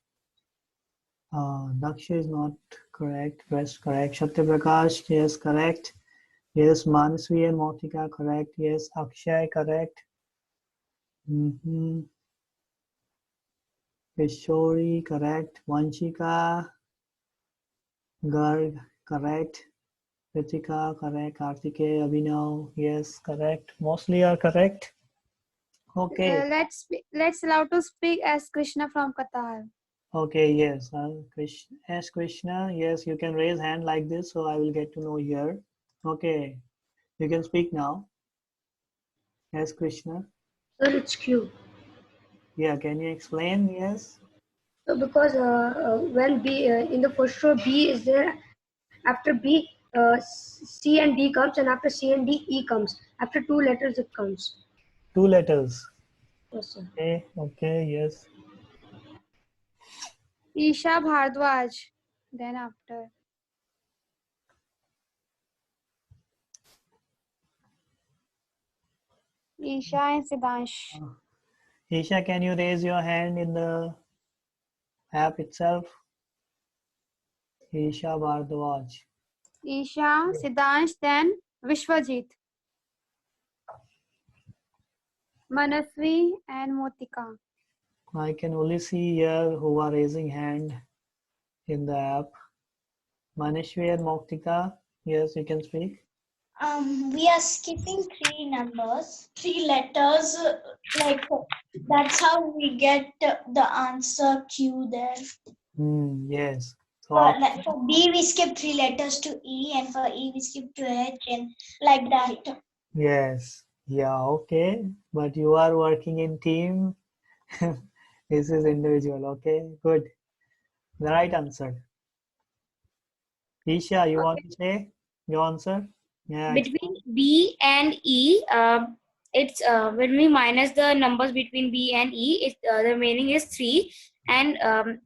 Speaker 7: Daksh is not correct. Rest correct. Satya Prakash, yes, correct. Yes, Manasvi and Motika, correct. Yes, Akshay, correct. Kishori, correct. Vanchika, Garg, correct. Ritika, correct. Kartikeya, Abhinav, yes, correct. Mostly are correct. Okay.
Speaker 2: Let's allow to speak as Krishna from Qatar.
Speaker 7: Okay, yes. Krishna, yes, you can raise hand like this, so I will get to know here. Okay, you can speak now. Yes, Krishna.
Speaker 8: Sir, it's Q.
Speaker 7: Yeah, can you explain? Yes.
Speaker 8: So because when B in the first row B is there, after B C and D comes, and after C and D E comes. After two letters it comes.
Speaker 7: 2 letters.
Speaker 8: Yes, sir.
Speaker 7: Okay, yes.
Speaker 2: Isha Bhardwaj. Then after. Isha and Siddhansh.
Speaker 7: Isha, can you raise your hand in the app itself? Isha Bhardwaj.
Speaker 2: Isha, Siddhansh, then Vishwajit. Manasvi and Motika.
Speaker 7: I can only see here who are raising hand in the app. Manishwi and Moktika, yes, you can speak.
Speaker 10: We are skipping 3 numbers, 3 letters, like that's how we get the answer Q there.
Speaker 7: Yes. So
Speaker 10: For B we skip 3 letters to E, and for E we skip to H, and like that.
Speaker 7: yes. Yeah, okay. But you are working in team. This is individual. Okay, good. The right answer. Isha, you want to say your answer? Yeah.
Speaker 11: Between B and E, it's when we minus the numbers between B and E, the remaining is 3, and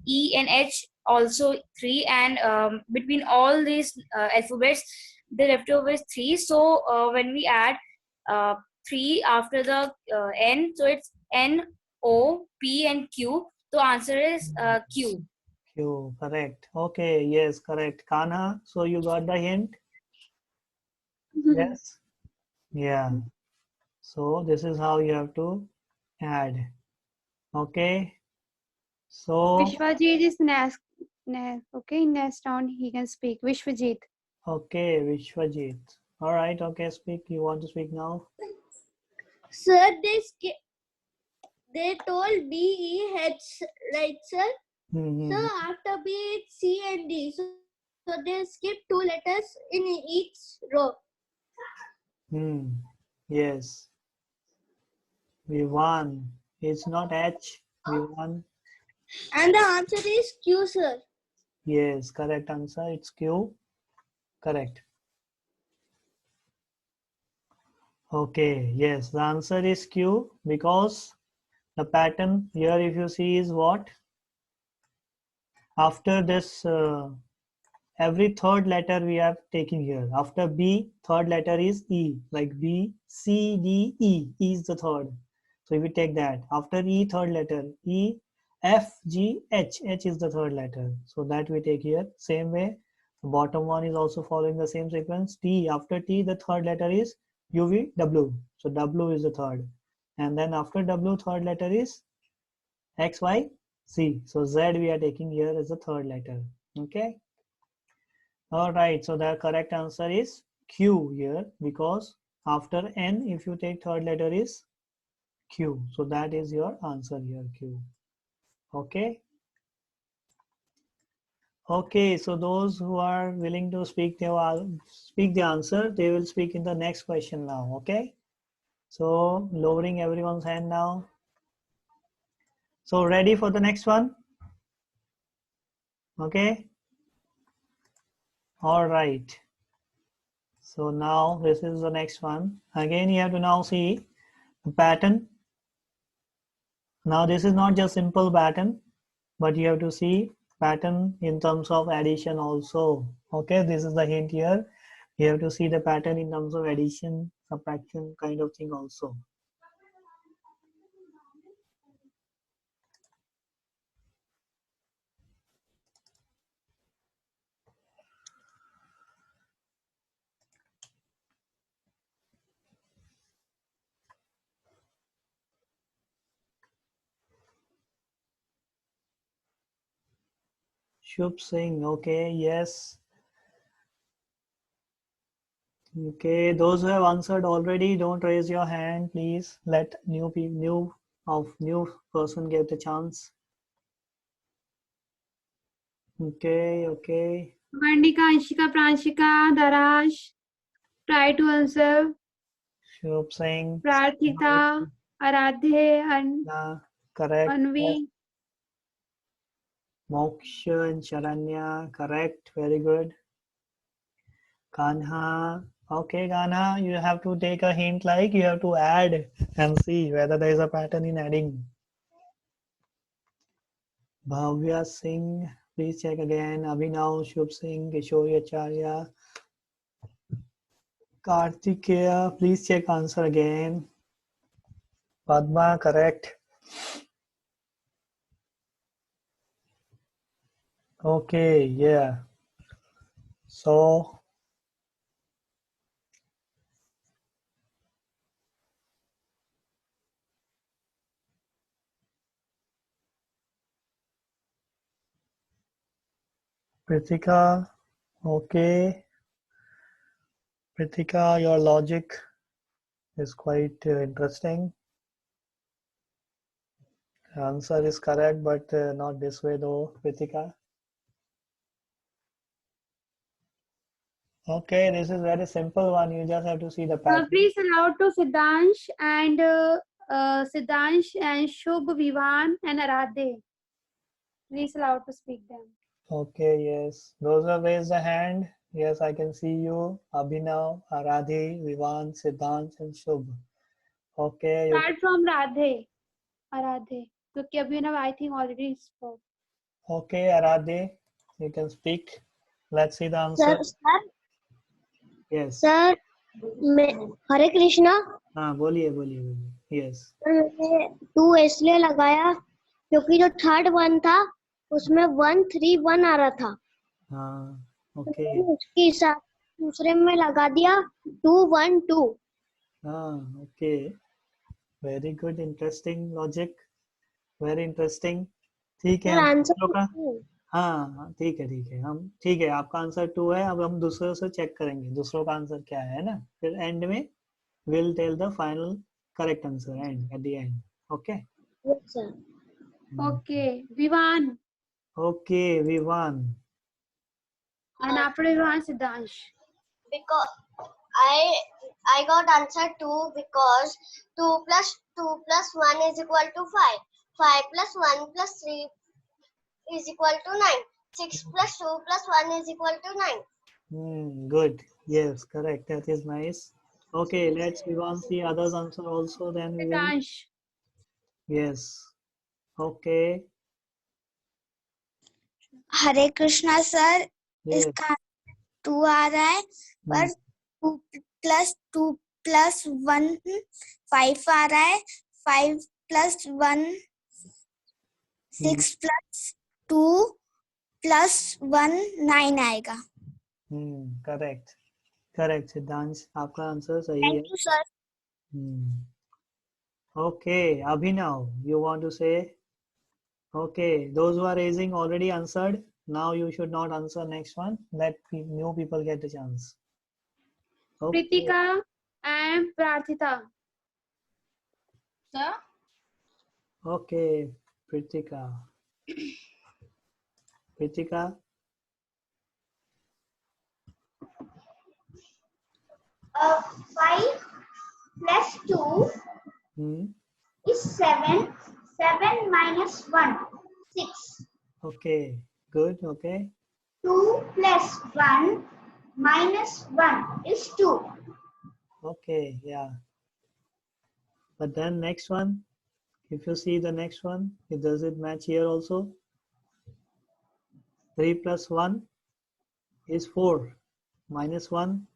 Speaker 11: E and H also 3, and between all these alphabets, the leftover is 3. So when we add 3 after the N, so it's N, O, P, and Q. So answer is Q.
Speaker 7: Q, correct. Okay, yes, correct. Kana, so you got the hint? Yes. Yeah. So this is how you have to add. Okay. So
Speaker 2: Vishwajit is next. Okay, next round he can speak. Vishwajit.
Speaker 7: okay, Vishwajit. All right, okay, speak. You want to speak now?
Speaker 3: Sir, they told B, E, H, right, sir? So after B, it's C and D. So they skip 2 letters in each row.
Speaker 7: Yes. We won. It's not H. We won.
Speaker 3: And the answer is Q, sir.
Speaker 7: Yes, correct answer. It's Q. Correct. Okay, yes, the answer is Q because the pattern here, if you see, is what? After this, every third letter we are taking here. After B, third letter is E, like B, C, D, E. E is the third. So if we take that, after E, third letter, E, F, G, H. H is the third letter. So that we take here. Same way, the bottom one is also following the same sequence. T, after T, the third letter is U, V, W. So W is the third. And then after W, third letter is X, Y, Z. So Z we are taking here as the third letter. Okay. All right. So the correct answer is Q here because after N, if you take third letter is Q. So that is your answer here, Q. Okay. Okay, so those who are willing to speak the answer, they will speak in the next question now. Okay, so lowering everyone's hand now. So ready for the next one? Okay. All right. So now this is the next one. Again, you have to now see the pattern. Now this is not just simple pattern, but you have to see pattern in terms of addition also. Okay, this is the hint here. You have to see the pattern in terms of addition, subtraction kind of thing also. Shubh Singh, okay, yes. Okay, those who have answered already, don't raise your hand, please. Let new person get the chance. Okay, okay.
Speaker 2: Varnika, Anshika, Pranshika, Darash, try to answer.
Speaker 7: Shubh Singh.
Speaker 2: Prarthita, Aradhe,
Speaker 7: Correct.
Speaker 2: Anvi.
Speaker 7: Moksha and Sharanya, correct. Very good. Kanha. Okay, Kanha, you have to take a hint, like you have to add and see whether there is a pattern in adding. Bhavya Singh, please check again. Abhinav, Shubh Singh, Kishori Acharya. Kartikeya, please check answer again. Padma, correct. Okay, yeah. So, Prithika, okay. Prithika, your logic is quite interesting. The answer is correct, but not this way though, Prithika. Okay, this is very simple one. You just have to see the pattern.
Speaker 2: Please allow to Siddhansh and Shubh, Vivan and Aradhe. Please allow to speak them.
Speaker 7: Okay, yes. Those who have raised a hand, yes, I can see you. Abhinav, Aradhi, Vivan, Siddhant, and Shubh. Okay.
Speaker 2: Start from Aradhe. क्योंकि अभिनव I think already spoke.
Speaker 7: Okay, Aradhi, you can speak. Let's see the answer.
Speaker 3: Sir,
Speaker 7: Yes.
Speaker 3: sir, हरे कृष्णा.
Speaker 7: हाँ, बोलिए. Yes.
Speaker 3: मैंने 2 इसलिए लगाया क्योंकि जो third one था उसमें 1 3 1 आ रहा था.
Speaker 7: हाँ, okay.
Speaker 3: उसके हिसाब दूसरे में लगा दिया 2 1 2.
Speaker 7: हाँ, okay. Very good, interesting logic. Very interesting. ठीक है. हाँ, ठीक है. हम ठीक है. आपका आंसर 2 है. अब हम दूसरों से चेक करेंगे दूसरों का आंसर क्या है ना. फिर एंड में we'll tell the final correct answer at the end. Okay.
Speaker 3: Yes, sir.
Speaker 2: Okay, Vivan.
Speaker 7: Okay, Vivan.
Speaker 2: And after Vivan, Siddhansh.
Speaker 3: Because I got answer 2 because 2 plus 1 is equal to 5. 5 plus 1 plus 3 is equal to 9. 6 plus 2 plus 1 is equal to 9.
Speaker 7: Good. Yes, correct. That is nice. Okay, let's Vivan see others answer also. Then we will.
Speaker 2: Siddhansh.
Speaker 7: Yes. Okay.
Speaker 10: Hare Krishna sir.
Speaker 7: Yes.
Speaker 10: इसका 2 आ रहा है पर 2 plus 1 5 आ रहा है. 5 plus 1 6 plus 2 plus 1 9 आएगा.
Speaker 7: Correct. Siddhansh, आपका answer सही है.
Speaker 10: Thank you, sir.
Speaker 7: Okay, Abhinav, you want to say? Okay, those who are raising already answered. Now you should not answer next one. Let new people get the chance. Okay.
Speaker 2: Pritika and Prarthita.
Speaker 9: Sir?
Speaker 7: Okay, Pritika.
Speaker 3: 5 plus 2
Speaker 7: Hmm.
Speaker 3: is 7. 7 minus 1, 6.
Speaker 7: Okay, good. Okay.
Speaker 3: 2 plus 1 minus 1 is 2.
Speaker 7: Okay, yeah. But then next one, if you see the next one, does it match here also? 3 plus 1 is 4 minus 1,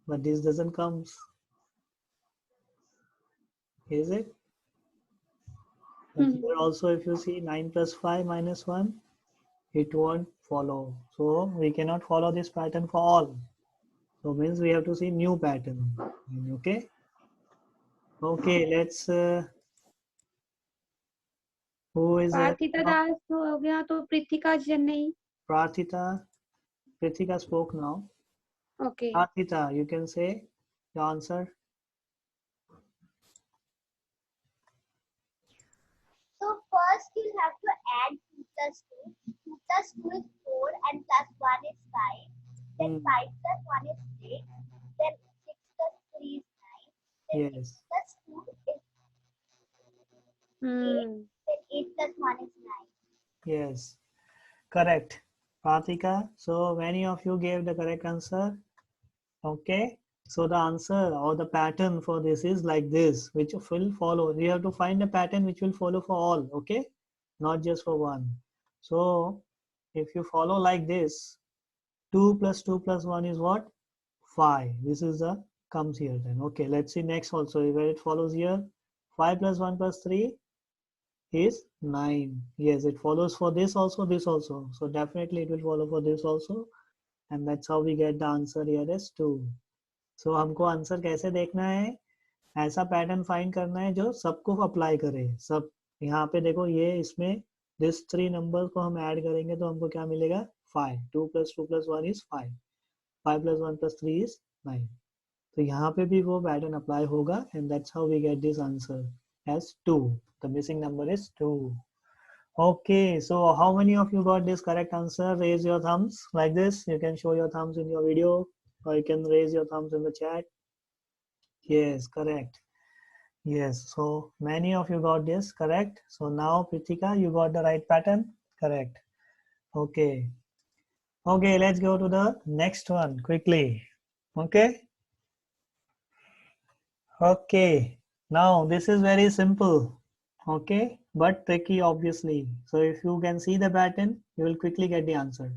Speaker 7: but this doesn't come, is it? But here also, if you see 9 plus 5 minus 1, it won't follow. So we cannot follow this pattern for all. So means we have to see new pattern. Okay. Okay, let's. Who is
Speaker 2: पार्थिता दास हो गया, तो Preethika Chennai.
Speaker 7: Prathita. Prithika spoke now.
Speaker 2: Okay.
Speaker 7: Prathita, you can say the answer.
Speaker 3: So first you'll have to add 2 plus 2. 2 plus 2 is 4 and plus 1 is 5. Then 5 plus 1 is 6. Then 6 plus 3 is 9. Then
Speaker 7: Yes.
Speaker 3: 6 plus 2 is 8. Then 8 plus 1 is 9.
Speaker 7: Yes. Correct. Prathika. So many of you gave the correct answer. Okay. So the answer or the pattern for this is like this, which will follow. We have to find a pattern which will follow for all. Okay. Not just for one. So if you follow like this, 2 plus 2 plus 1 is what? 5. This is the comes here then. Okay. Let's see next also where it follows here. 5 plus 1 plus 3 is 9. Yes, it follows for this also, this also. So definitely it will follow for this also. And that's how we get the answer here is 2. So हमको answer कैसे देखना है? ऐसा pattern find करना है जो सबको apply करे. सब यहाँ पे देखो ये इसमें दिस 3 नंबर को हम ऐड करेंगे तो हमको क्या मिलेगा? 5. 2 plus 2 plus 1 is 5. 5 plus 1 plus 3 is 9. तो यहाँ पे भी वो पैटर्न अप्लाई होगा and that's how we get this answer as 2. The missing number is 2. Okay, so how many of you got this correct answer? Raise your thumbs like this. You can show your thumbs in your video or you can raise your thumbs in the chat. Yes, correct. Yes, so many of you got this correct. So now Prithika, you got the right pattern. Correct. Okay. Okay, let's go to the next one quickly. Okay. Okay. Now this is very simple. Okay, but tricky obviously. So if you can see the pattern, you will quickly get the answer.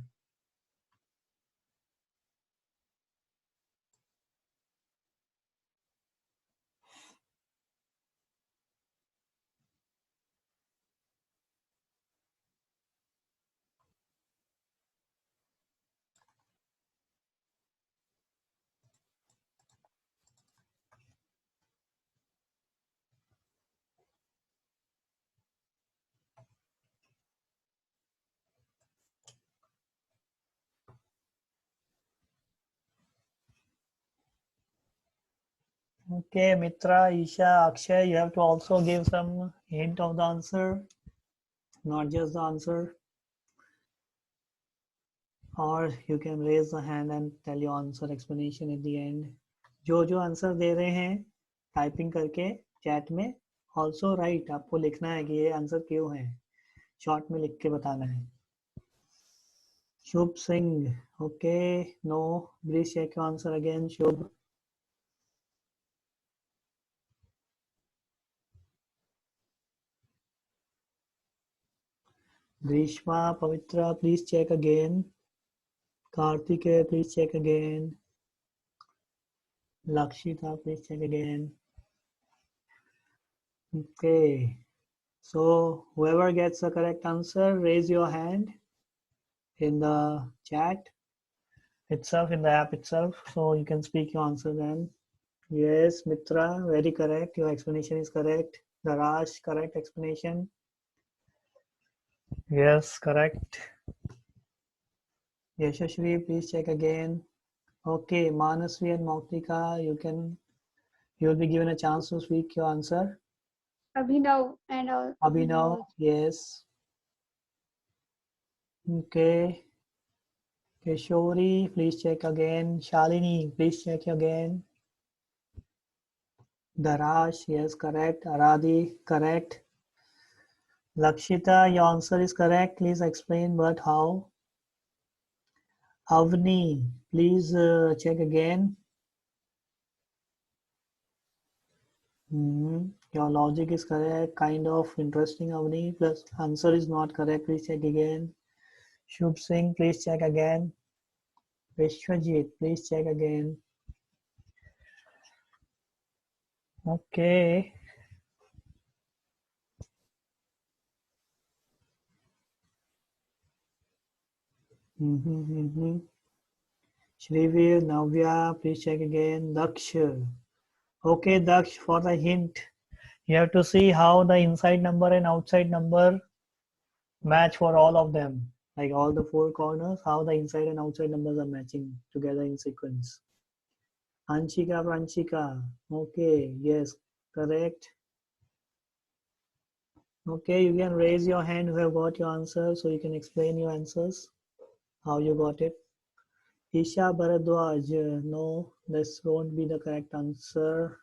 Speaker 7: Okay, Mitra, Isha, Akshay, you have to also give some hint of the answer, not just the answer. Or you can raise the hand and tell your answer explanation at the end. जो answer दे रहे हैं typing करके chat में also write, आपको लिखना है कि ये आंसर क्यों है, शॉर्ट में लिख के बताना है. Shubh Singh, okay, no, please check your answer again, Shubh. Grishma, Pavitra, please check again. Karthike, please check again. Lakshita, please check again. Okay, so whoever gets the correct answer, raise your hand in the chat itself, in the app itself, so you can speak your answer then. Yes, Mitra, very correct. Your explanation is correct. Darash, correct explanation. Yes, correct. Yashashvi, please check again. Okay, Manasvi and Mautika, you'll be given a chance to speak your answer.
Speaker 2: Abhinav and
Speaker 7: Abhinav, yes. Okay. Keshori, please check again. Shalini, please check again. Darash, yes, correct. Aradhi, correct. Lakshita, your answer is correct. Please explain, but how? Avni, please check again. Your logic is correct. Kind of interesting, Avni. Plus, answer is not correct. Please check again. Shubh Singh, please check again. Vishwajit, please check again. Okay. Shrivir, Navya, please check again. Daksh. Okay, Daksh, for the hint, you have to see how the inside number and outside number match for all of them. Like all the four corners, how the inside and outside numbers are matching together in sequence. Anshika, Pranshika. Okay, yes, correct. Okay, you can raise your hand who have got your answer so you can explain your answers, how you got it. Isha Bharadwaj, no, this won't be the correct answer.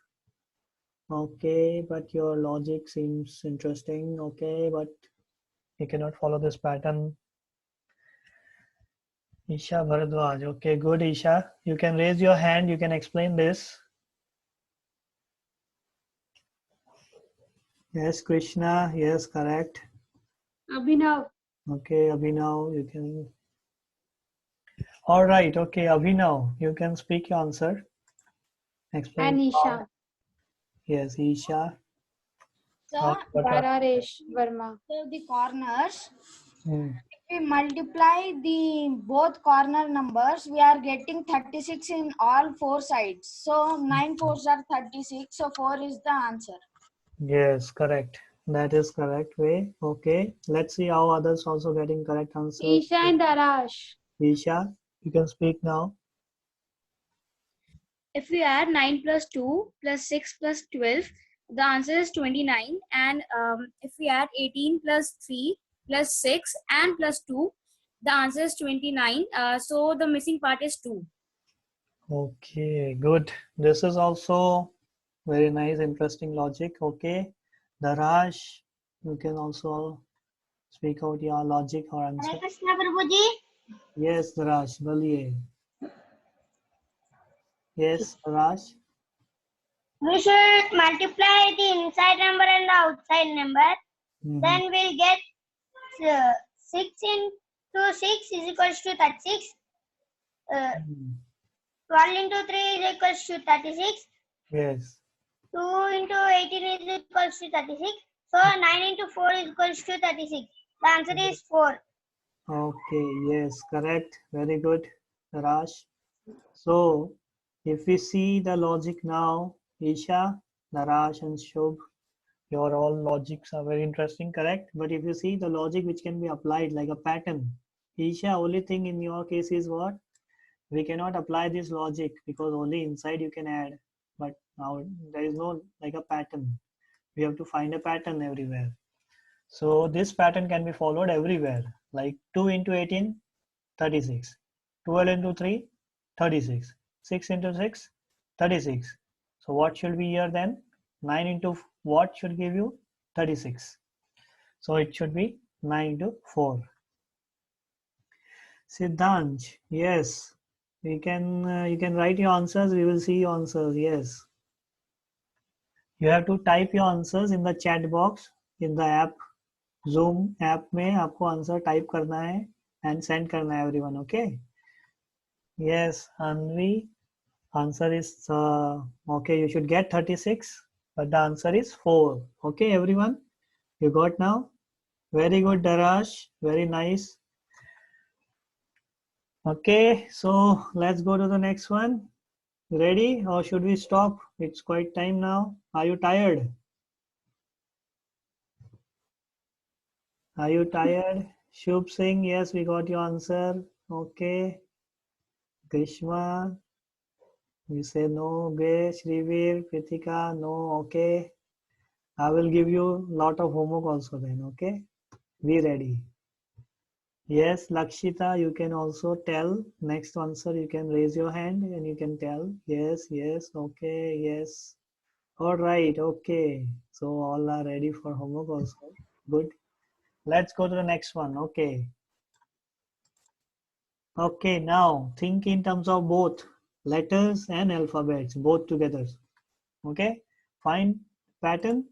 Speaker 7: Okay, but your logic seems interesting. Okay, but you cannot follow this pattern. Isha Bharadwaj, okay, good Isha. You can raise your hand, you can explain this. Yes, Krishna, yes, correct.
Speaker 2: Abhinav.
Speaker 7: Okay, Abhinav, you can. All right, okay, Abhinav, you can speak your answer. Explain.
Speaker 2: And Isha.
Speaker 7: Yes, Isha.
Speaker 9: So,
Speaker 2: Bararesh Verma.
Speaker 9: so the corners,
Speaker 7: Hmm.
Speaker 9: if we multiply the both corner numbers, we are getting 36 in all four sides. So 9 fours are 36. So 4 is the answer.
Speaker 7: Yes, correct. That is correct way. Okay, let's see how others also getting correct answers.
Speaker 2: Isha and Darash.
Speaker 7: Isha, you can speak now.
Speaker 11: If we add 9 plus 2 plus 6 plus 12, the answer is 29. And if we add 18 plus 3 plus 6 and plus 2, the answer is 29. So the missing part is 2.
Speaker 7: Okay, good. This is also very nice, interesting logic. Okay, Darash, you can also speak out your logic or answer.
Speaker 3: Hare Krishna Prabhuji.
Speaker 7: Yes, Darash, boliye. Yes, Darash.
Speaker 3: We should multiply the inside number and the outside number. Then we'll get 6 into 6 is equals to 36. 12 into 3 is equals to 36.
Speaker 7: Yes.
Speaker 3: 2 into 18 is equals to 36. So 9 into 4 is equals to 36. The answer is 4.
Speaker 7: Okay, yes, correct. Very good, Darash. So, if we see the logic now, Isha, Darash and Shubh, your all logics are very interesting, correct? But if you see the logic which can be applied like a pattern, Isha, only thing in your case is what? We cannot apply this logic because only inside you can add. But now there is no like a pattern. We have to find a pattern everywhere. So this pattern can be followed everywhere. Like 2 into 18, 36. 12 into 3, 36. 6 into 6, 36. So what should be here then? 9 into what should give you? 36. So it should be 9 into 4. Siddhansh, yes. You can write your answers. We will see your answers. Yes. You have to type your answers in the chat box in the app. Zoom app में आपको answer type करना है and send करना है everyone. Okay. Yes, Anvi. Answer is okay. You should get 36, but the answer is 4. Okay, everyone. You got now. Very good, Darash. Very nice. Okay, so let's go to the next one. Ready or should we stop? It's quite time now. Are you tired? Are you tired? Shubh Singh, yes, we got your answer. Okay. Grishma, you say no. Okay. Shrivir, Kritika, no. Okay. I will give you lot of homework also then. Okay. Be ready. Yes, Lakshita, you can also tell. Next answer, you can raise your hand and you can tell. Yes, yes, okay, yes. All right, okay. So all are ready for homework also. Good. Let's go to the next one. Okay. Okay, now think in terms of both letters and alphabets, both together. Okay, find pattern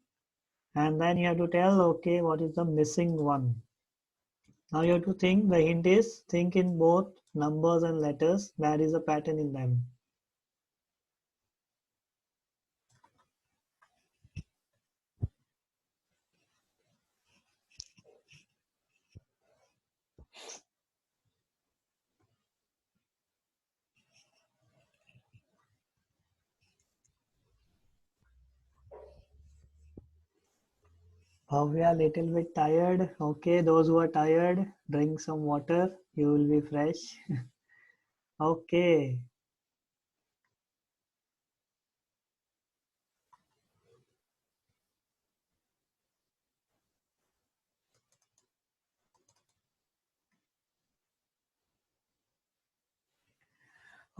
Speaker 7: and then you have to tell, okay, what is the missing one. Now you have to think, the hint is think in both numbers and letters, that is a pattern in them. We are a little bit tired. Okay, those who are tired, drink some water. You will be fresh. Okay.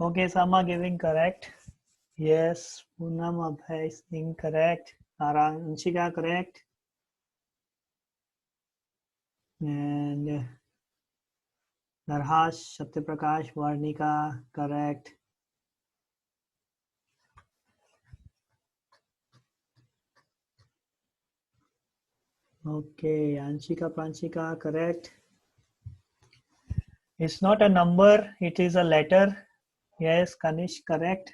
Speaker 7: Okay, some are giving correct. Yes, Poonam Abhay is incorrect. Aranshika correct. And Narhash, Satyaprakash, Varnika correct. Okay, Anshika Pranshika correct. It's not a number, it is a letter. Yes, Kanish correct.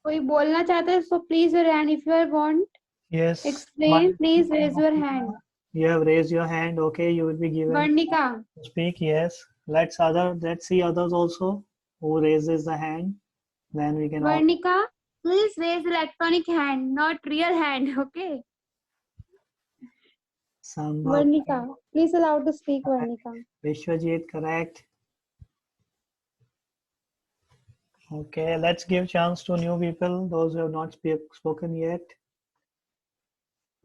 Speaker 2: कोई बोलना चाहता है so please your hand. If you want
Speaker 7: Yes.
Speaker 2: explain, please raise your hand.
Speaker 7: You have raised your hand. Okay, you will be given
Speaker 2: Varnika.
Speaker 7: to speak. Yes. Let's see others also who raises the hand. Then we can all.
Speaker 2: Varnika, please raise electronic hand, not real hand. Okay.
Speaker 7: Sambhav,
Speaker 2: Varnika, please allow to speak. Varnika.
Speaker 7: Vishwajit correct. Okay, let's give chance to new people, those who have not spoken yet.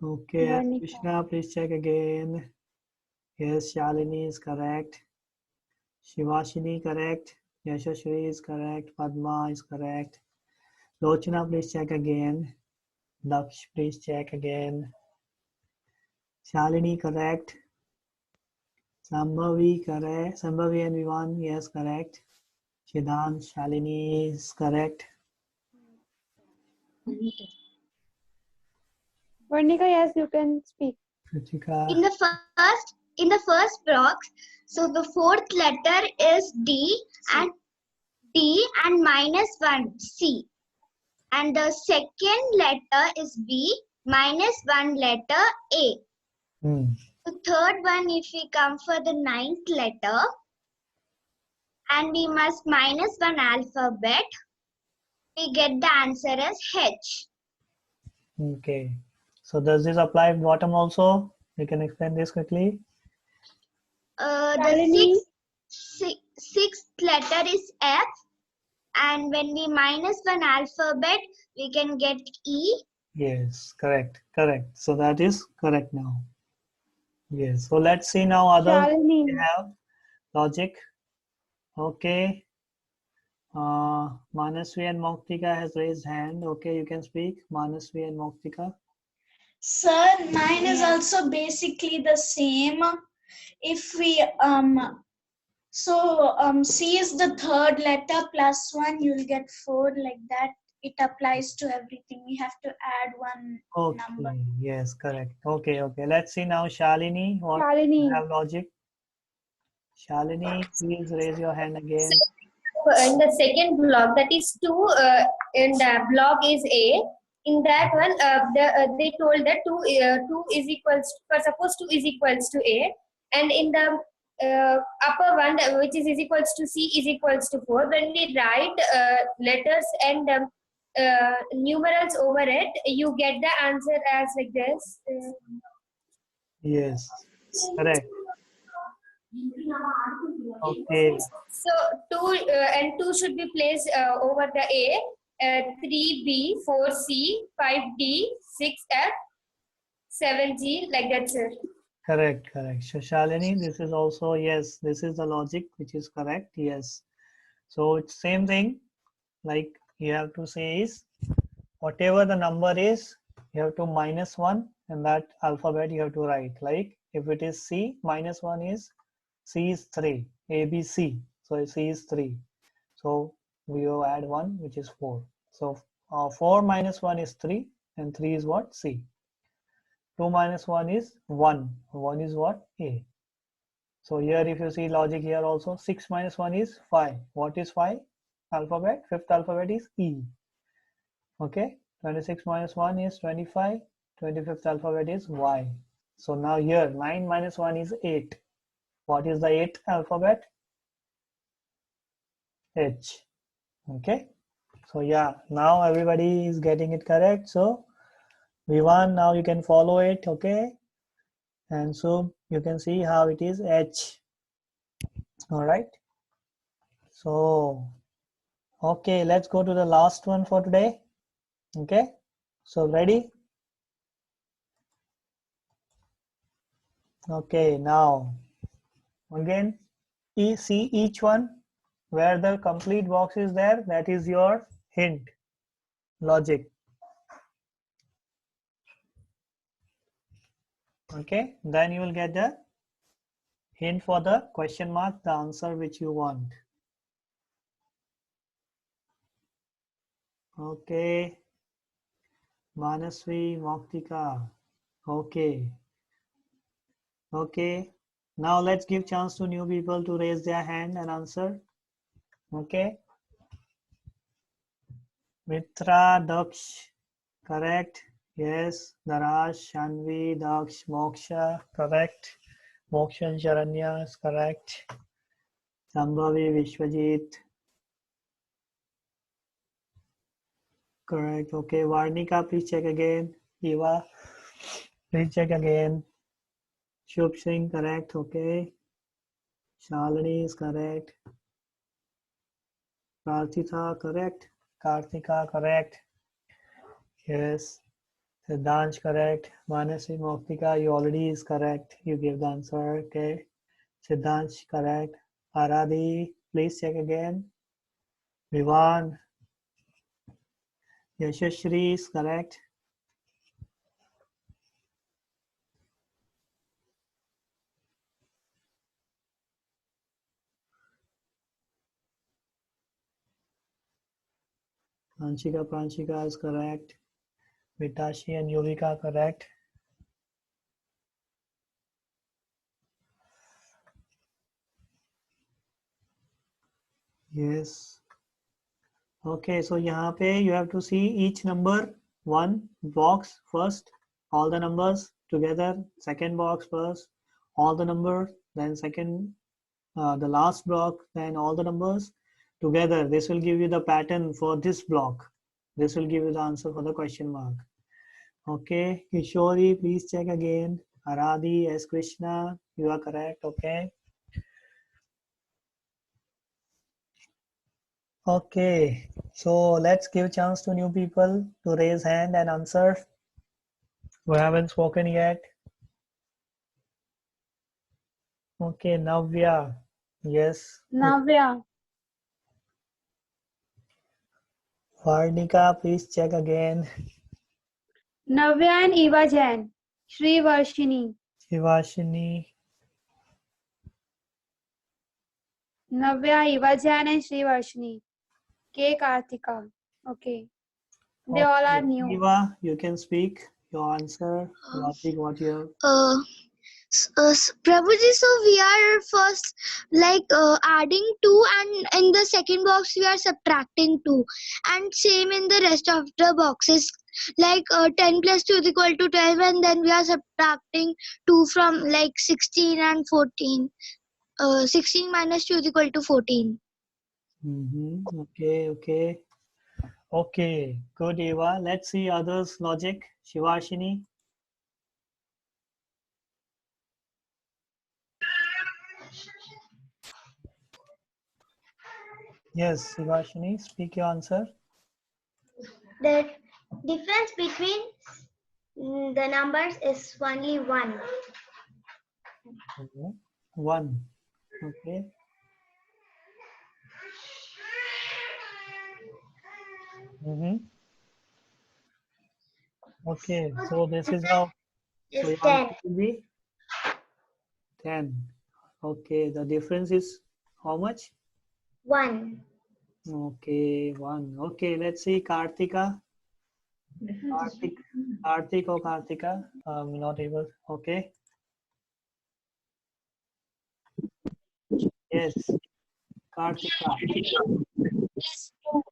Speaker 7: Okay,
Speaker 2: Varnika.
Speaker 7: Krishna, please check again. Yes, Shalini is correct. Shivashini correct. Yashashri is correct. Padma is correct. Lochana, please check again. Daksh, please check again. Shalini correct. Sambhavi correct. Sambhavi and Vivan, yes, correct. Siddhant, Shalini is correct.
Speaker 2: Varnika, yes, you can speak.
Speaker 7: Kritika.
Speaker 3: In the first box, so the fourth letter is D and minus 1 C. And the second letter is B minus 1 letter A. The third one, if we come for the ninth letter, and we must minus 1 alphabet, we get the answer as H.
Speaker 7: Okay. So does this apply bottom also? You can explain this quickly.
Speaker 3: The sixth letter is F, and when we minus 1 alphabet, we can get E.
Speaker 7: Yes, correct. So that is correct now. Yes. So let's see now other we have logic. Okay. Manasvi and Moktika has raised hand. Okay, you can speak. Manasvi and Moktika.
Speaker 10: Sir, mine is also basically the same. If we C is the third letter plus 1, you'll get 4 like that. It applies to everything. We have to add one number.
Speaker 7: Yes, correct. Okay. Let's see now Shalini. What
Speaker 2: Shalini.
Speaker 7: have logic? Shalini, please raise your hand again.
Speaker 11: In the second block, that is 2, in the block is A. In that one, they told that 2 is equals, suppose 2 is equals to A, and in the upper one, which is equals to C, is equals to 4. When we write letters and numerals over it, you get the answer as like this.
Speaker 7: Yes, correct. Okay.
Speaker 11: So 2 and 2 should be placed over the A. 3B, 4C, 5D, 6F, 7G, like that, sir.
Speaker 7: Correct. So Shalini, this is also, yes, this is the logic which is correct. Yes. So it's same thing. like you have to say is whatever the number is, you have to minus 1 and that alphabet you have to write. Like if it is C, minus 1 is C is 3, A, B, C. So C is 3. So we will add 1, which is 4. So 4 minus 1 is 3 and 3 is what? C. 2 minus 1 is 1. 1 is what? A. So here if you see logic here also, 6 minus 1 is 5. What is 5? Alphabet. Fifth alphabet is E. Okay. 26 minus 1 is 25. 25th alphabet is Y. So now here 9 minus 1 is 8. What is the 8th alphabet? H. Okay. So yeah, now everybody is getting it correct. So V1, now you can follow it. Okay. And so you can see how it is H. All right. So, okay, let's go to the last one for today. Okay. So ready? Okay, now again, see each one where the complete box is there. That is your hint, logic. Okay, then you will get the hint for the question mark, the answer which you want. Okay, Manasvi, Moktika. Okay. Okay. Now let's give chance to new people to raise their hand and answer. Okay. Mitra, Daksh, correct. Yes. Daraj, Shanvi, Daksh, Moksha, correct. Moksha and Sharanya is correct. Sambhavi, Vishwajit, correct. Okay. Varnika, please check again. Eva, please check again. Shubh Singh, correct. Okay. Shalini is correct. Karthika, correct. Karthika, correct. Yes. Siddhansh, correct. Manasi, Moktika, you already is correct. You give the answer. Okay. Siddhansh, correct. Aradhi, please check again. Vivan. Yashashri is correct. Pranchika is correct. Vitashi and Yuvika, correct. Yes. Okay, so यहाँ पे you have to see each number, one box first, all the numbers together, second box first, all the numbers, then second, the last block, then all the numbers together. This will give you the pattern for this block. This will give you the answer for the question mark. Okay, Kishori, please check again. Aradhi, S. Krishna, you are correct. Okay. Okay, so let's give chance to new people to raise hand and answer who haven't spoken yet. Okay, Navya. Yes.
Speaker 2: Navya.
Speaker 7: Varnika, please check again.
Speaker 2: Navya and Eva Jain. Shri Varshini.
Speaker 7: Shivashini.
Speaker 2: Navya, Eva Jain and Shri Varshini. K. Karthika. Okay. They all are new.
Speaker 7: Eva, you can speak your answer. Logic, what you have.
Speaker 3: Prabhuji, so we are first adding 2 and in the second box we are subtracting 2 and same in the rest of the boxes 10 plus 2 is equal to 12 and then we are subtracting 2 from 16 and 14. 16 minus 2 is equal to 14.
Speaker 7: Okay. Okay, good Eva. Let's see others' logic. Shivashini. Yes, Shivashini, speak your answer.
Speaker 3: The difference between the numbers is only 1.
Speaker 7: 1. Okay. Okay, so this is how. So your answer will be 10. Okay, the difference is how much?
Speaker 10: 1.
Speaker 7: Okay, 1. Okay, let's see Kartika. Kartik or Kartika? Not able. Okay. Yes, Kartika.
Speaker 10: Plus 2.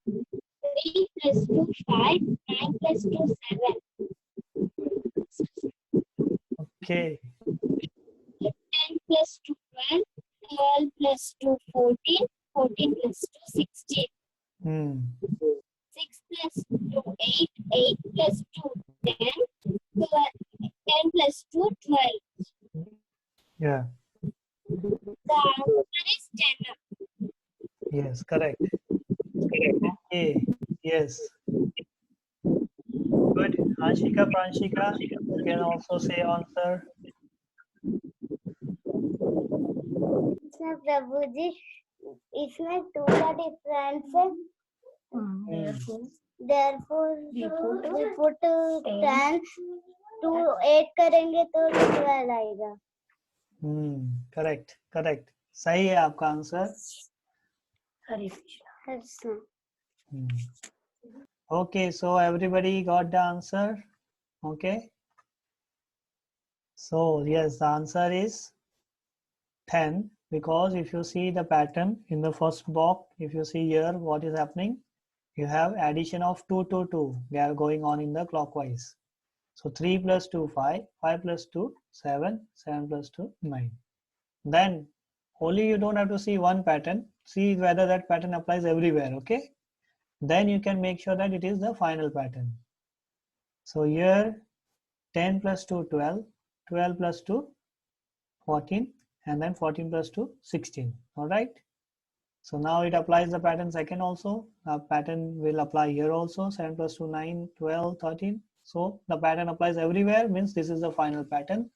Speaker 10: 3 plus 2, 5. 9 plus 2, 7.
Speaker 7: Okay.
Speaker 10: 10 plus 2, 12. 12 plus 2, 14. 14 plus 2, 16.
Speaker 7: Hmm.
Speaker 10: 6 plus 2, 8. 8 plus 2, 10. 10 plus 2, 12.
Speaker 7: Yeah.
Speaker 10: The answer is 10.
Speaker 7: Yes, correct. Okay. Yes. Good. Anshika, Pranshika, you can also say answer.
Speaker 3: इसमें प्रभु जी इसमें 2 का difference है therefore we put 10 to 8 करेंगे तो 12 आएगा
Speaker 7: Correct. Correct. सही है आपका answer. Okay, so everybody got the answer. Okay. So yes, the answer is 10 because if you see the pattern in the first box, if you see here what is happening, you have addition of 2 to 2. They are going on in the clockwise. So 3 plus 2, 5. 5 plus 2, 7. 7 plus 2, 9. Then only you don't have to see one pattern. See whether that pattern applies everywhere. Okay. Then you can make sure that it is the final pattern. So here 10 plus 2, 12. 12 plus 2, 14. And then 14 plus 2, 16. All right. So now it applies the pattern second also. The pattern will apply here also. 7 plus 2, 9, 12, 13. So the pattern applies everywhere, means this is the final pattern.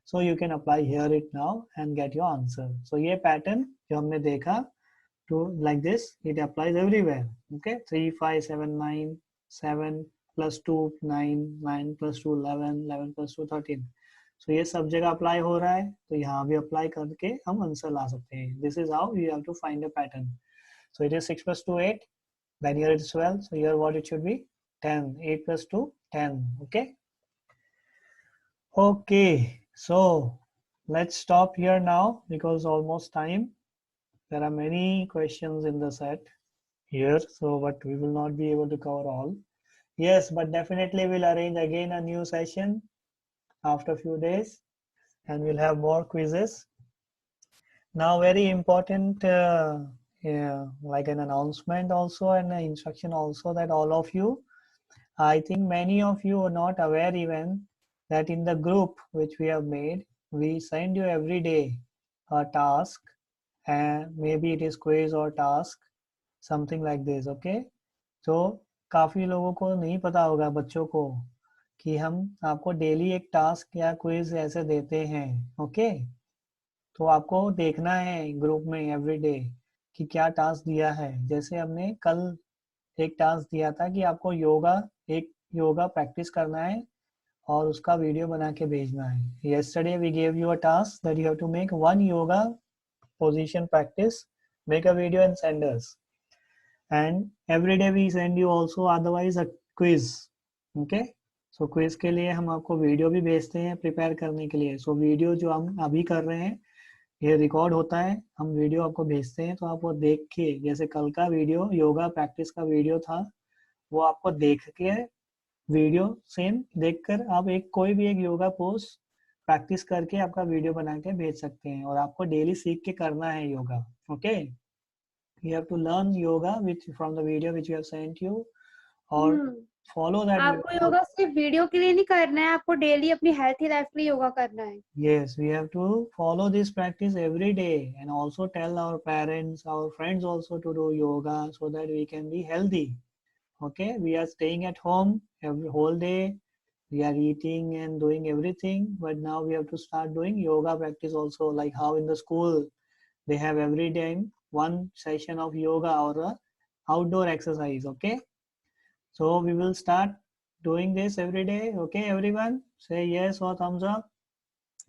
Speaker 7: So you can apply here it now and get your answer. So ये pattern जो हमने देखा to like this, it applies everywhere. Okay, 3, 5, 7, 9, 7 plus 2, 9, 9 plus 2, 11, 11 plus 2, 13. So ये सब जगह apply हो रहा है, तो यहाँ भी apply करके हम आंसर ला सकते हैं. This is how you have to find a pattern. So it is 6 plus 2, 8. Then here it is 12. So here what it should be? 10. 8 plus 2, 10. Okay. Okay. So let's stop here now because almost time. There are many questions in the set here, so but we will not be able to cover all. Yes, but definitely we'll arrange again a new session after a few days and we'll have more quizzes. Now very important like an announcement also and an instruction also that all of you, I think many of you are not aware even that in the group which we have made, we send you every day a task and maybe it is quiz or task, something like this. Okay, तो काफी लोगों को नहीं पता होगा बच्चों को कि हम आपको डेली एक टास्क या क्विज ऐसे देते हैं. ओके, तो आपको देखना है ग्रुप में एवरी डे कि क्या टास्क दिया है. जैसे हमने कल एक टास्क दिया था कि आपको एक योगा प्रैक्टिस करना है और उसका वीडियो बना के भेजना है. Yesterday we gave you a task that you have to make one yoga position practice, make a video and send us. And every day we send you also otherwise a quiz. Okay, so quiz के लिए हम आपको video भी भेजते हैं prepare करने के लिए. So वीडियो जो हम अभी कर रहे हैं ये रिकॉर्ड होता है, हम वीडियो आपको भेजते हैं तो आप वो देख के, जैसे कल का वीडियो योगा प्रैक्टिस का वीडियो था, वो आपको देख के वीडियो सेम देखकर आप कोई भी एक योगा पोज प्रैक्टिस करके आपका वीडियो बना के भेज सकते हैं और आपको डेली सीख के करना है yoga. Okay, you have to learn yoga from the video which we have sent you or follow that.
Speaker 2: आपको योगा सिर्फ वीडियो के लिए नहीं करना है, आपको डेली अपनी हेल्थी लाइफ के लिए योगा करना है.
Speaker 7: Yes, we have to follow this practice every day and also tell our parents, our friends also to do yoga so that we can be healthy. Okay, we are staying at home every whole day, we are eating and doing everything, but now we have to start doing yoga practice also, like how in the school they have every day one session of yoga or a outdoor exercise. Okay, So we will start doing this every day. Okay, everyone, say yes or thumbs up.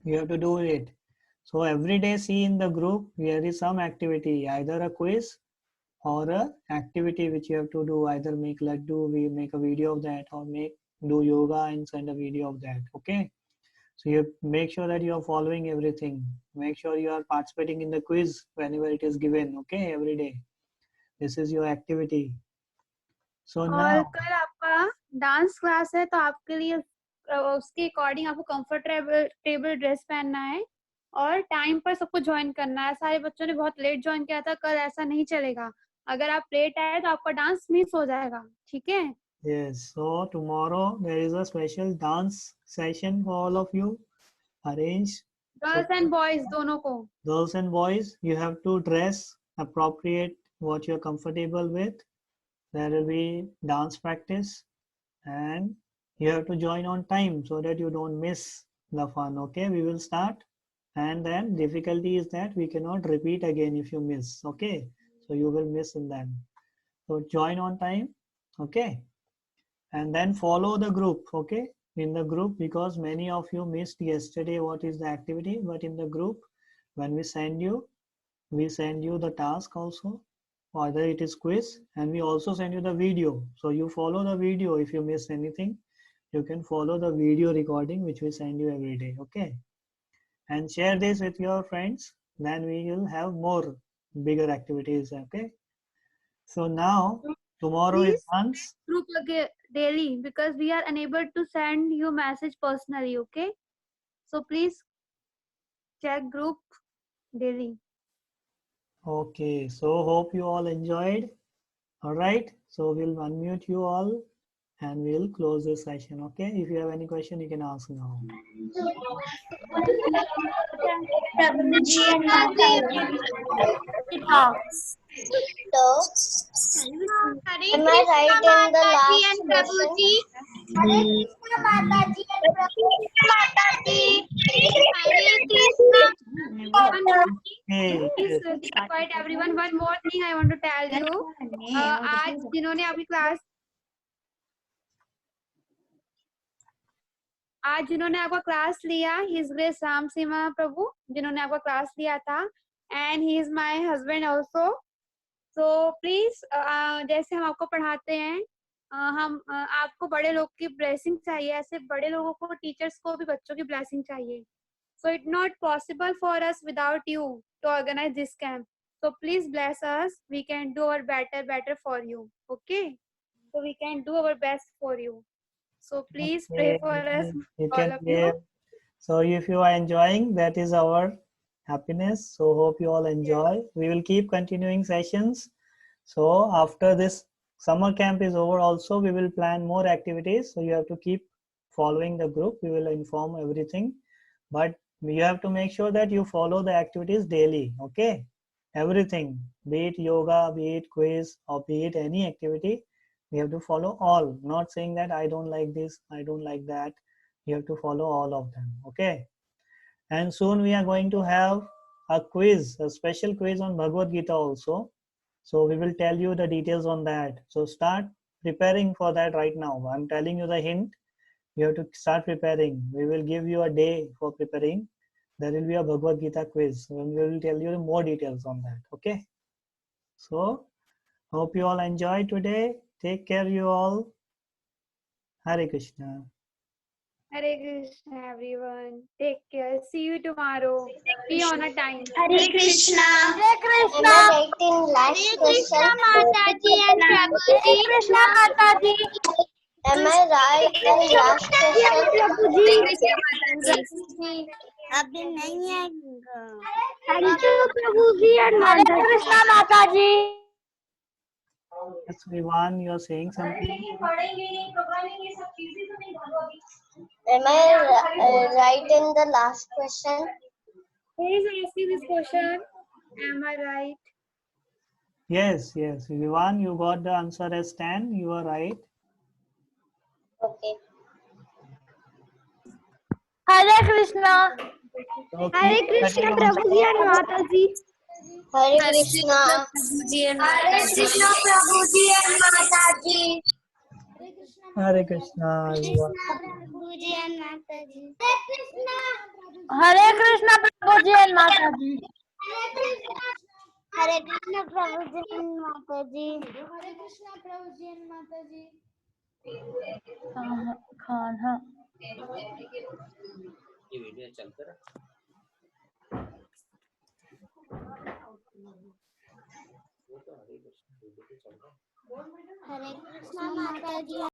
Speaker 7: You have to do it. So every day, see in the group there is some activity, either a quiz or a activity which you have to do. Either make laddu, we make a video of that, or do yoga and send a video of that. Okay. So you make sure that you are following everything. Make sure you are participating in the quiz whenever it is given. Okay, every day. This is your activity. So
Speaker 2: और
Speaker 7: now,
Speaker 2: कल आपका dance class है, तो आपके लिए उसके according आपको comfortable dress पहनना है और टाइम पर सबको ज्वाइन करना है. सारे बच्चों ने बहुत लेट ज्वाइन किया था, कल ऐसा नहीं चलेगा. अगर आप लेट आए तो आपका डांस मिस हो जाएगा. ठीक है?
Speaker 7: yes, so tomorrow there is a special dance session for all of you arranged.
Speaker 2: Girls and boys दोनों को.
Speaker 7: Girls and boys, you have to dress appropriate what you're comfortable with. There will be dance practice and you have to join on time so that you don't miss the fun. Okay, we will start, and then difficulty is that we cannot repeat again if you miss. Okay, so you will miss in them. So join on time. Okay, and then follow the group. Okay, in the group, because many of you missed yesterday what is the activity, but in the group when we send you the task also, either it is quiz, and we also send you the video. So you follow the video. If you miss anything, you can follow the video recording which we send you every day. Okay, and share this with your friends, then we will have more bigger activities. Okay, so now tomorrow is once.
Speaker 2: Group daily, because we are unable to send you message personally. Okay, so please check group daily.
Speaker 7: Okay, so hope you all enjoyed. All right, so we'll unmute you all and we'll close this session. Okay, if you have any question, you can ask now.
Speaker 3: So, am I right in the last question? Hare Krishna Mataji and
Speaker 7: Hey,
Speaker 2: Please quiet everyone. One more thing I want to tell you. आज जिन्होंने आपकी class आपका class लिया, His Grace Ram सीमा प्रभु, जिन्होंने आपका class लिया था, and he is my husband also. So please, जैसे हम आपको पढ़ाते हैं, हम आपको बड़े लोग की ब्लेसिंग चाहिए. ऐसे बड़े लोगों को, टीचर्स को भी बच्चों की ब्लेसिंग चाहिए. So it's not possible for us without you to organize this camp. So please bless us. We can do our better for you. Okay? So we can do our best for you. So please pray for us,
Speaker 7: you
Speaker 2: all
Speaker 7: can
Speaker 2: of
Speaker 7: pray.
Speaker 2: you.
Speaker 7: So if you are enjoying, that is our happiness. So hope you all enjoy. We will keep continuing sessions. So after this summer camp is over also, we will plan more activities. So you have to keep following the group. We will inform everything. But you have to make sure that you follow the activities daily. Okay? Everything, be it yoga, be it quiz, or be it any activity, you have to follow all. Not saying that I don't like this, I don't like that. You have to follow all of them. Okay? And soon we are going to have a quiz, a special quiz on Bhagavad Gita also. So we will tell you the details on that. So start preparing for that right now. I'm telling you the hint. You have to start preparing. We will give you a day for preparing. There will be a Bhagavad Gita quiz and we will tell you more details on that. Okay? So hope you all enjoyed today. Take care, you all. Hare Krishna.
Speaker 2: Hare Krishna, everyone. Take care. See you tomorrow. Be on a time.
Speaker 10: Hare Krishna.
Speaker 3: Hare Krishna. Am I right in last question?
Speaker 10: Mataji and Prabhuji. Hare Krishna Mataji.
Speaker 3: Am I right in last question?
Speaker 10: अभी नहीं आएगा. Thank you Prabhuji and Hare Krishna Mataji.
Speaker 7: Yes, Vivan, you are saying something.
Speaker 3: Am I right in the last question?
Speaker 2: Who is asking this question? Am I right?
Speaker 7: Yes, yes. Vivan, you got the answer as 10. You are right.
Speaker 3: Okay.
Speaker 10: Hare Krishna.
Speaker 7: Okay.
Speaker 10: Hare Krishna Prabhuji and Mataji.
Speaker 3: Hare Krishna.
Speaker 10: Hare Krishna Prabhuji and Mataji.
Speaker 7: Hare Krishna. everyone.
Speaker 3: Prabhu ji and माता जी
Speaker 9: हरे कृष्णा प्रभु जी and माता जी
Speaker 3: हरे कृष्ण प्रभु जी and माता जी
Speaker 9: हरे कृष्णा प्रभु जी and माता जी
Speaker 10: खान हाँ
Speaker 5: ये video चलते रहा। वो तो हरे कृष्ण वीडियो तो चल रहा है।
Speaker 3: हरे कृष्ण माता जी